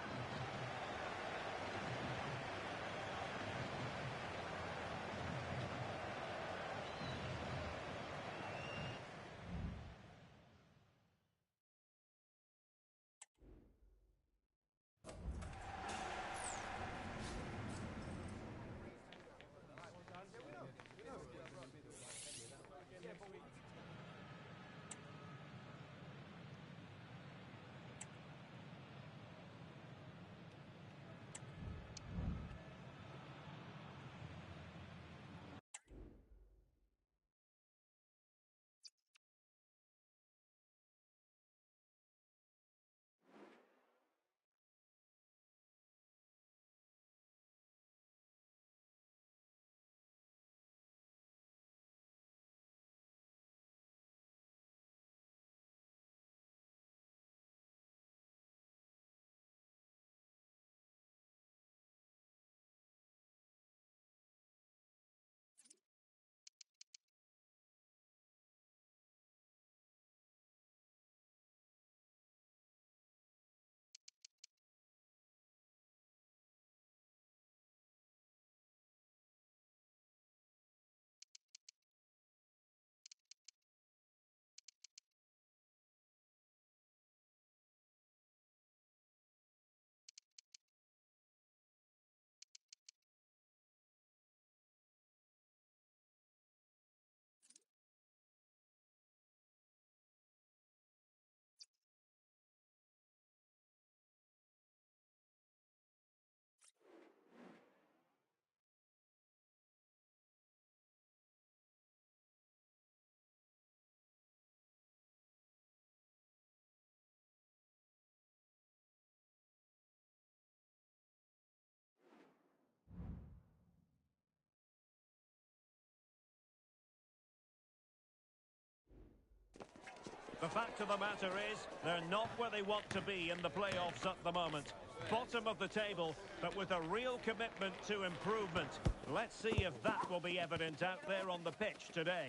The fact of the matter is, they're not where they want to be in the playoffs at the moment. Bottom of the table, but with a real commitment to improvement. Let's see if that will be evident out there on the pitch today.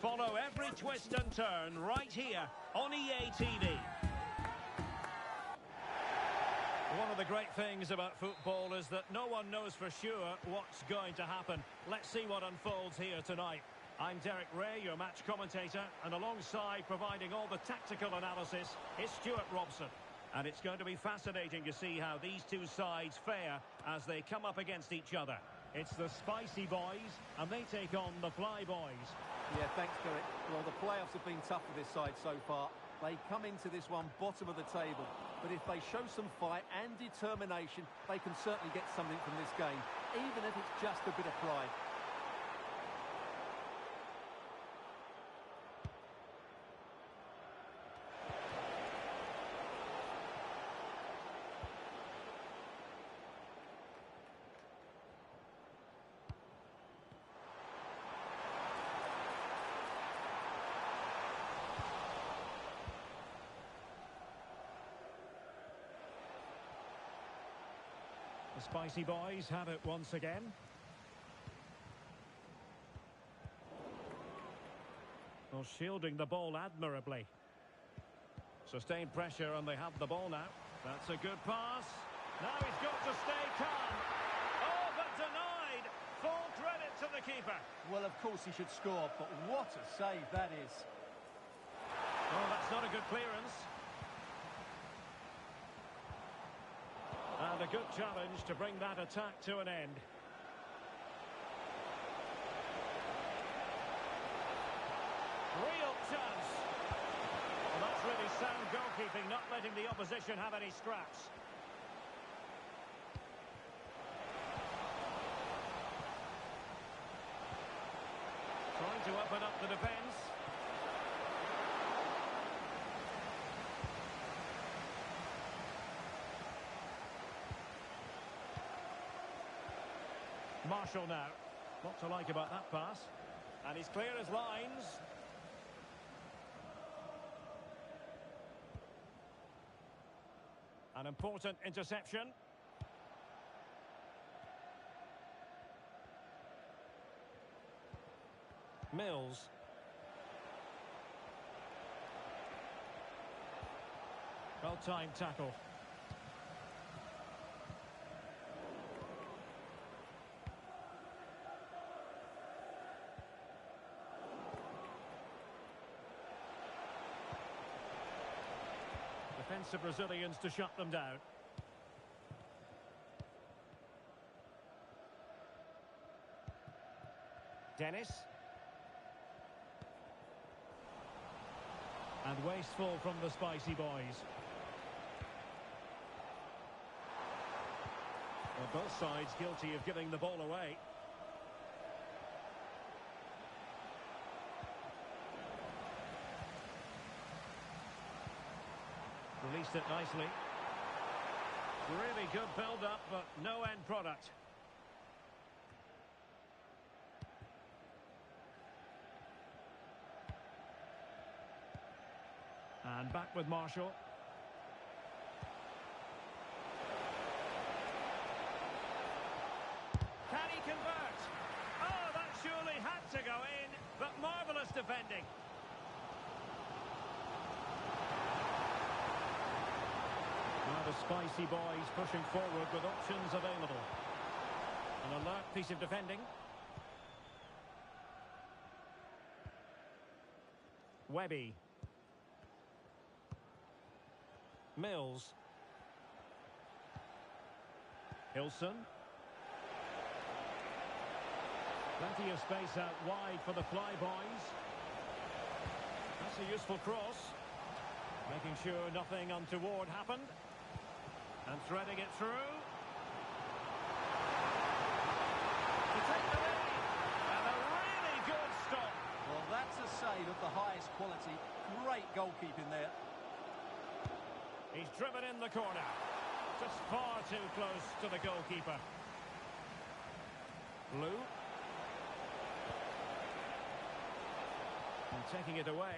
Follow every twist and turn right here on EA TV. One of the great things about football is that no one knows for sure what's going to happen. Let's see what unfolds here tonight. I'm Derek Ray, your match commentator, and alongside providing all the tactical analysis is Stuart Robson. And it's going to be fascinating to see how these two sides fare as they come up against each other. It's the Spicy Boys, and they take on the Fly Boys. Yeah, thanks, Derek. Well, the playoffs have been tough for this side so far. They come into this one bottom of the table. But if they show some fight and determination, they can certainly get something from this game, even if it's just a bit of pride. The Spicy Boys have it once again. Well, shielding the ball admirably. Sustained pressure and they have the ball now. That's a good pass. Now he's got to stay calm. Oh, but denied. Full credit to the keeper. Well, of course he should score, but what a save that is. Oh, that's not a good clearance. And a good challenge to bring that attack to an end. Real chance. Well, that's really sound goalkeeping, not letting the opposition have any scraps. Trying to open up the defence. Marshall now. What to like about that pass. And he's clear as lines. An important interception. Mills. Well-timed tackle. Defensive Brazilians to shut them down. Dennis. And wasteful from the Spicy Boys. Well, both sides guilty of giving the ball away. Released it nicely. Really good build-up, but no end product. And back with Marshall. Can he convert? Oh, that surely had to go in, but marvellous defending. Now the Spicy Boys pushing forward with options available. An alert piece of defending. Webby. Mills. Hilson. Plenty of space out wide for the Fly Boys. That's a useful cross. Making sure nothing untoward happened. And threading it through. To take the lead. And a really good stop. Well, that's a save of the highest quality. Great goalkeeping there. He's driven in the corner. Just far too close to the goalkeeper. Blue. And taking it away.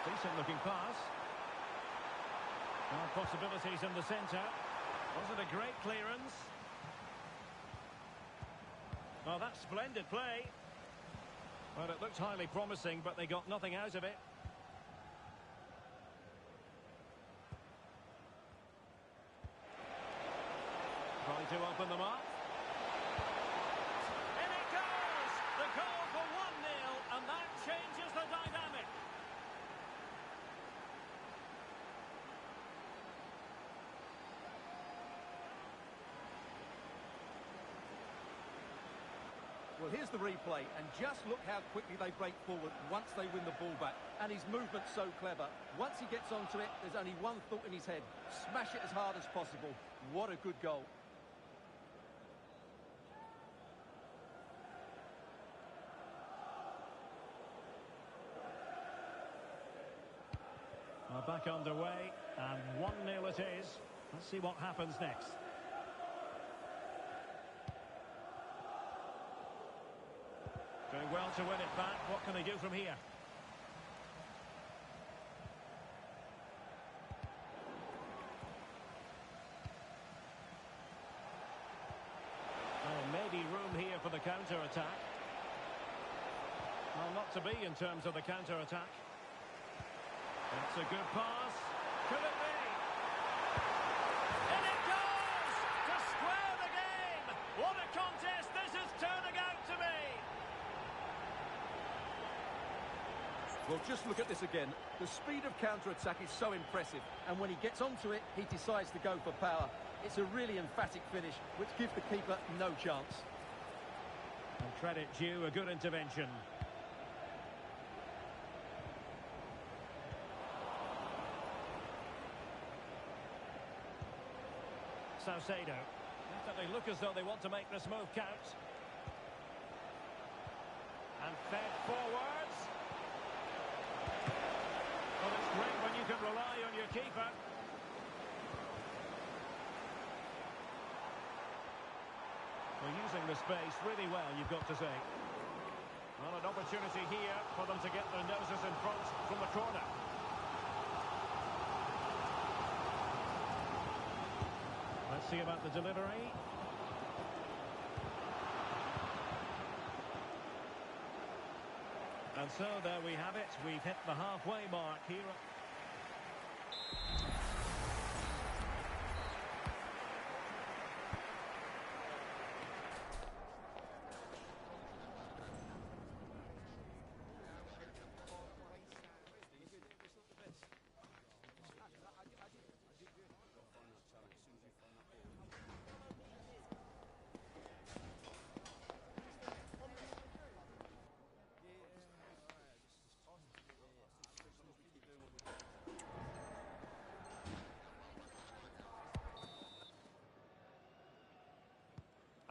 Decent looking pass. Now possibilities in the centre. Wasn't a great clearance. Oh, that's splendid play. Well, it looked highly promising, but they got nothing out of it. Trying to open them up. In it goes! The goal for 1-0, and that changes the dynamic. Well, here's the replay, and just look how quickly they break forward once they win the ball back. And his movement's so clever. Once he gets onto it, there's only one thought in his head. Smash it as hard as possible. What a good goal. Well, back underway, and 1-0 it is. Let's see what happens next. Doing well to win it back. What can they do from here? Oh, maybe room here for the counter-attack. Well, not to be in terms of the counter-attack. That's a good pass. Could it be? In it goes! To square the game! What a contest this is turning out to be! Well, just look at this again. The speed of counter-attack is so impressive, and when he gets onto it, he decides to go for power. It's a really emphatic finish, which gives the keeper no chance. And credit due, a good intervention. TWID. They look as though they want to make this move count. And fed forwards. Well, it's great when you can rely on your keeper. Well, using the space really well, you've got to say. Well, an opportunity here for them to get their noses in front from the corner. Let's see about the delivery. And so there we have it. We've hit the halfway mark here.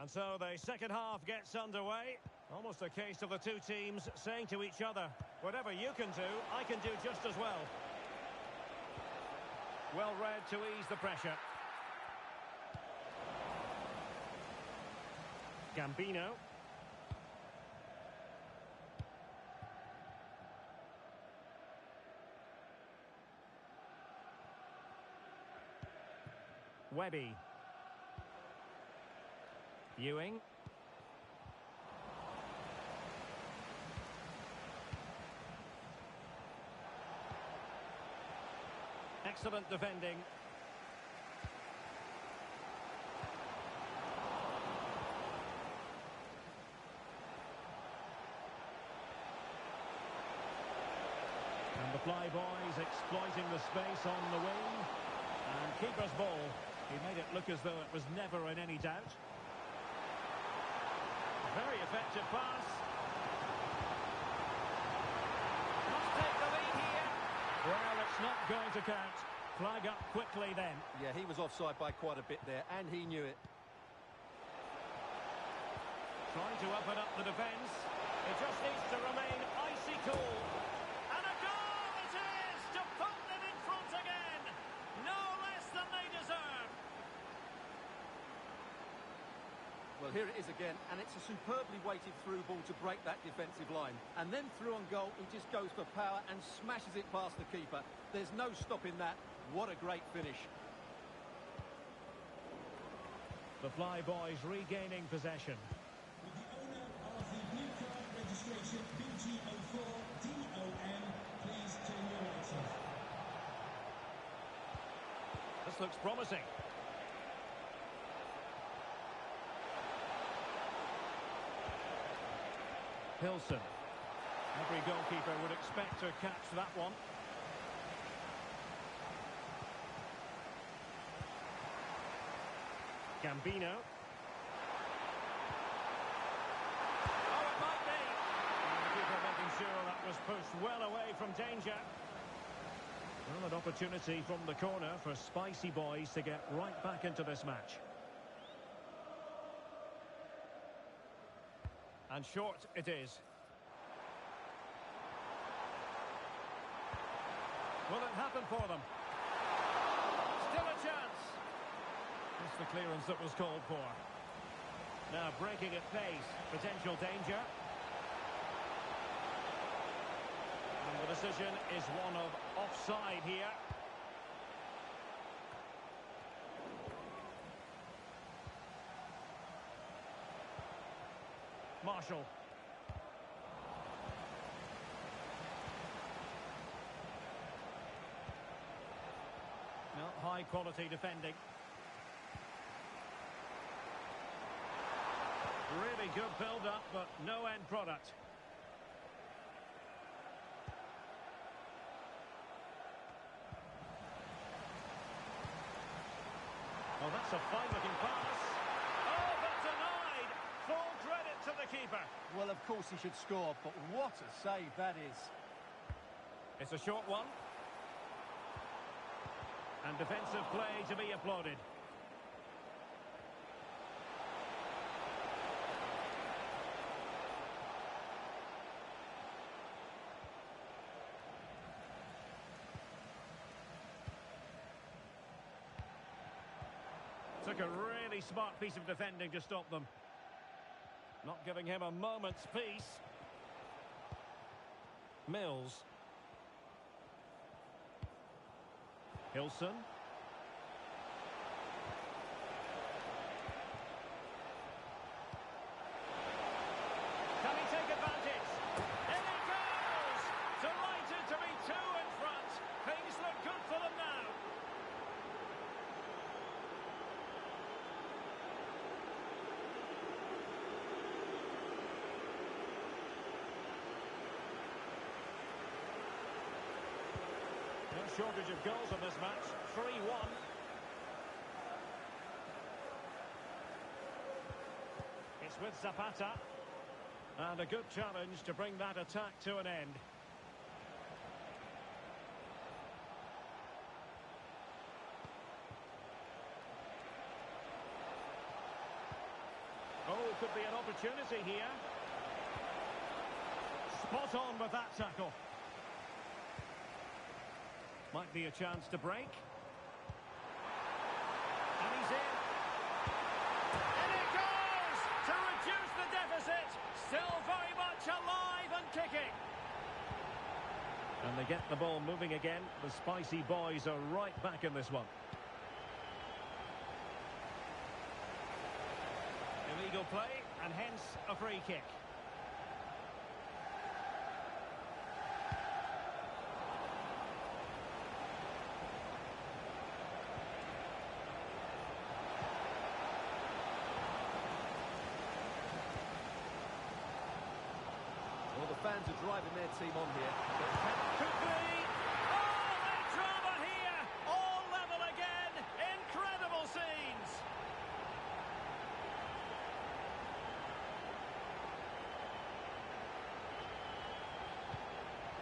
And so the second half gets underway. Almost a case of the two teams saying to each other, whatever you can do, I can do just as well. Well read to ease the pressure. Gambino. Webby. Ewing. Excellent defending. And the flyboys exploiting the space on the wing. And keeper's ball. He made it look as though it was never in any doubt. Very effective pass. Must take the lead here. Well, it's not going to count. Flag up quickly then. Yeah, he was offside by quite a bit there, and he knew it. Trying to open up the defence. It just needs to remain icy cool. And a goal it is to put them in front again. No less than they deserve. Well, Well, here it is again, and it's a superbly weighted through ball to break that defensive line. And then through on goal, he just goes for power and smashes it past the keeper. There's no stopping that. What a great finish. The Fly Boys regaining possession. With the owner of the blue card registration BG04DOM, please turn your lights off. This looks promising. Hilson. Every goalkeeper would expect to catch that one. Gambino. Oh, it might be. And the keeper making sure that was pushed well away from danger. Well, an opportunity from the corner for Spicy Boys to get right back into this match. And short it is. Will it happen for them? Still a chance. That's the clearance that was called for. Now breaking at pace. Potential danger. And the decision is one of offside here. Marshall. No, high quality defending. Really good build-up, but no end product. Oh, that's a fine-looking pass. Oh, but denied! Full credit to the keeper. Well, of course he should score, but what a save that is. It's a short one. And defensive play to be applauded. Took a really smart piece of defending to stop them. Not giving him a moment's peace. Mills. Hilson. Can he take advantage? In it goes! Delighted to be two in front. Things look good for them now. No shortage of goals in this match. 3-1. It's with Zapata. And a good challenge to bring that attack to an end. Oh, could be an opportunity here. Spot on with that tackle. Might be a chance to break. And he's in. In it goes! To reduce the deficit. Still very much alive and kicking. And they get the ball moving again. The Spicy Boys are right back in this one. Illegal play, and hence a free kick. Well, the fans are driving their team on here. Could be! Oh, the drama here! All level again! Incredible scenes!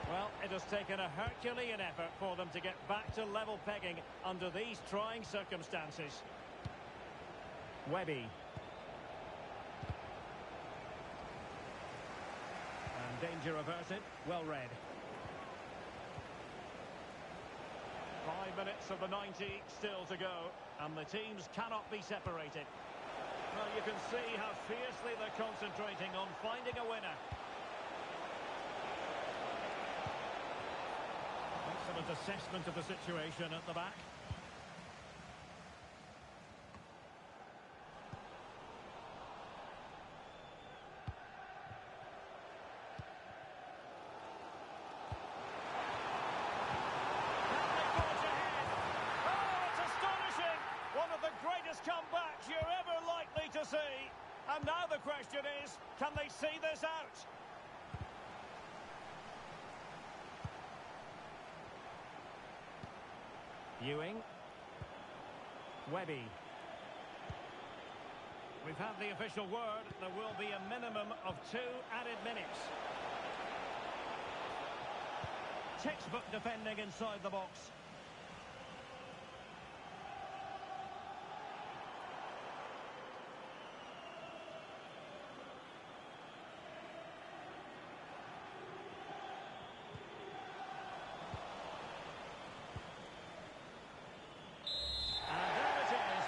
Well, it has taken a Herculean effort for them to get back to level pegging under these trying circumstances. Webby. And danger averted. Well read. 5 minutes of the 90 still to go, and the teams cannot be separated. Well, you can see how fiercely they're concentrating on finding a winner. Excellent assessment of the situation at the back. One of the greatest comebacks you're ever likely to see. And now the question is, can they see this out? Ewing. Webby. We've had the official word. There will be a minimum of 2 added minutes. Textbook defending inside the box.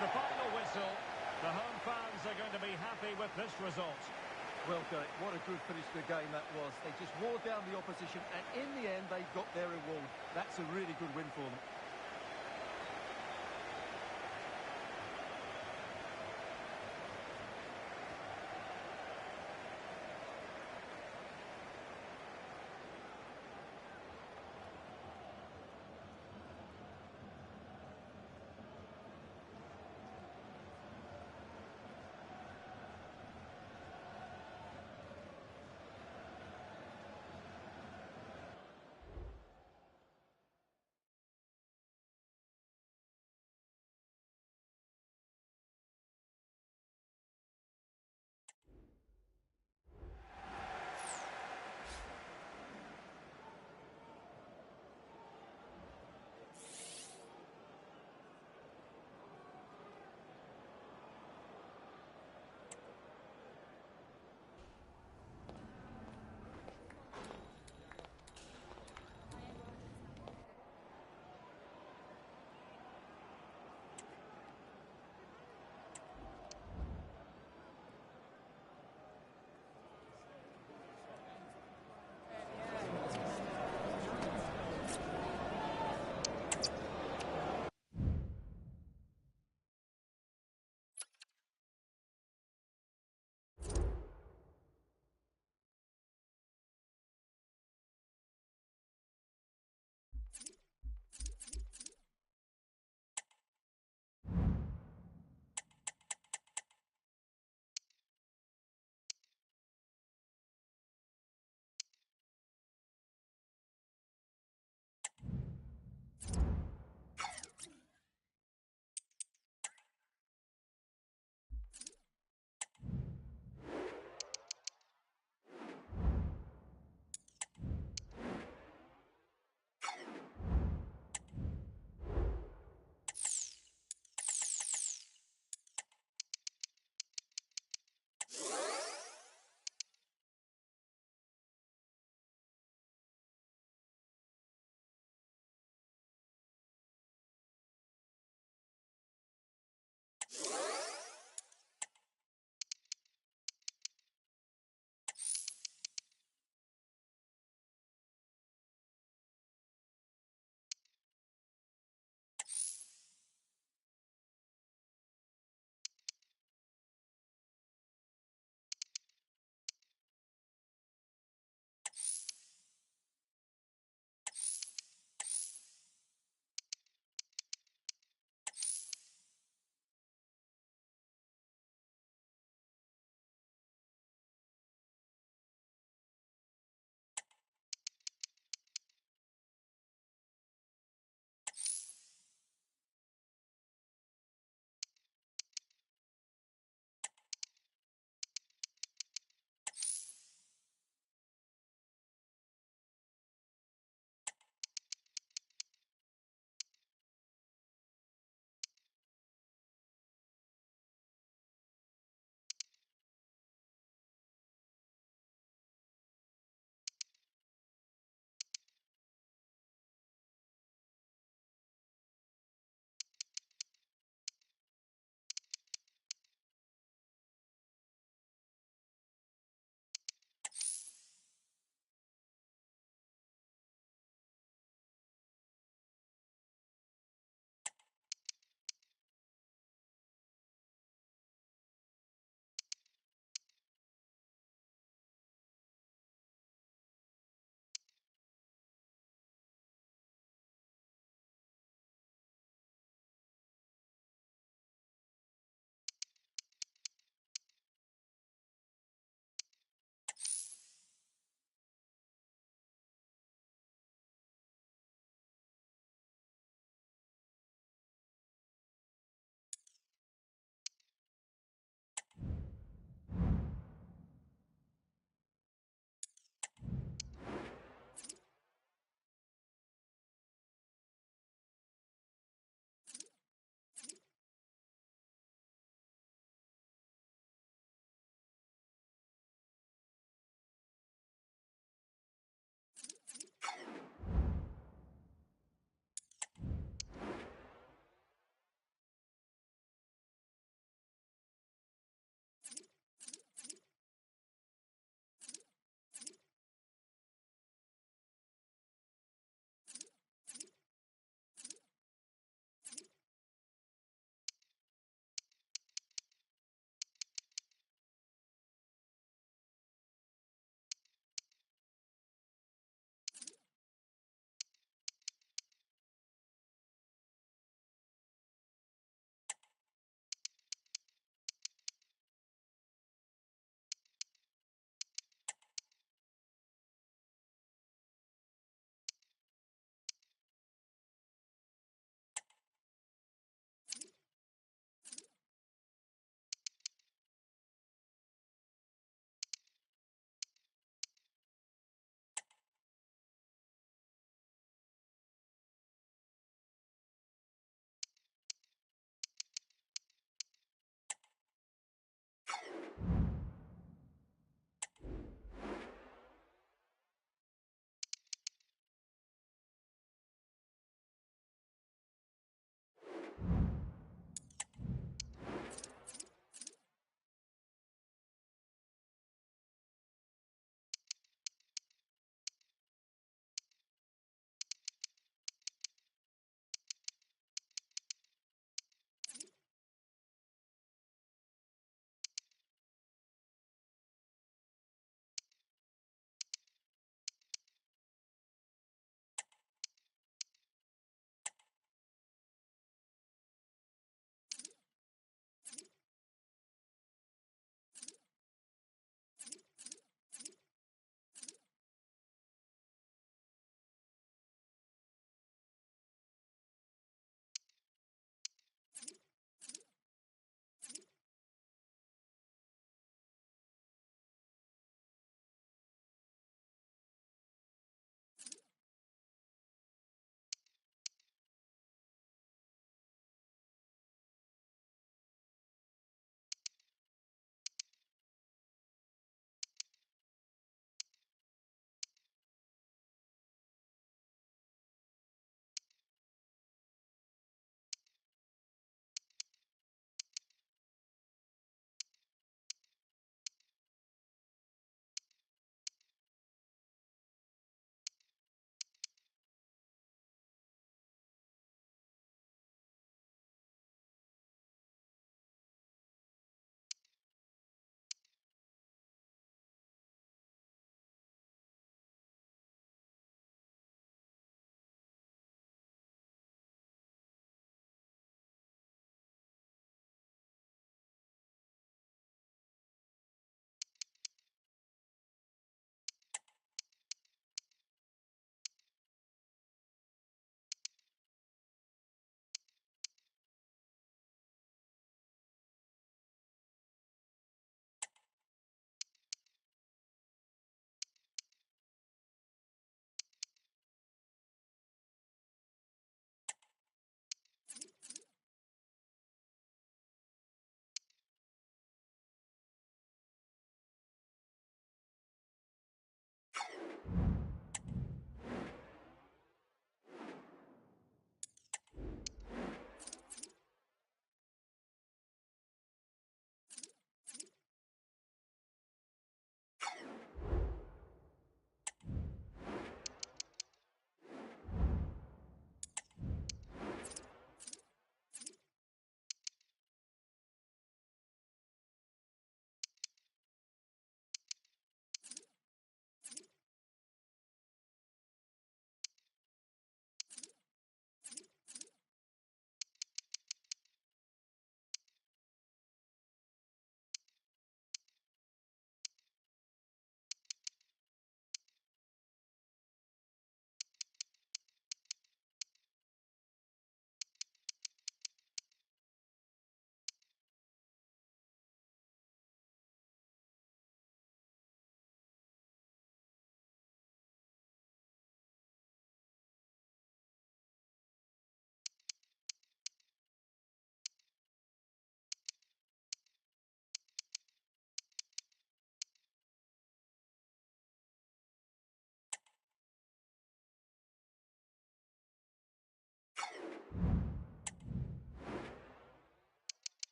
The final whistle. The home fans are going to be happy with this result. Well, Derek, what a good finish to the game that was. They just wore down the opposition, and in the end, they got their reward. That's a really good win for them.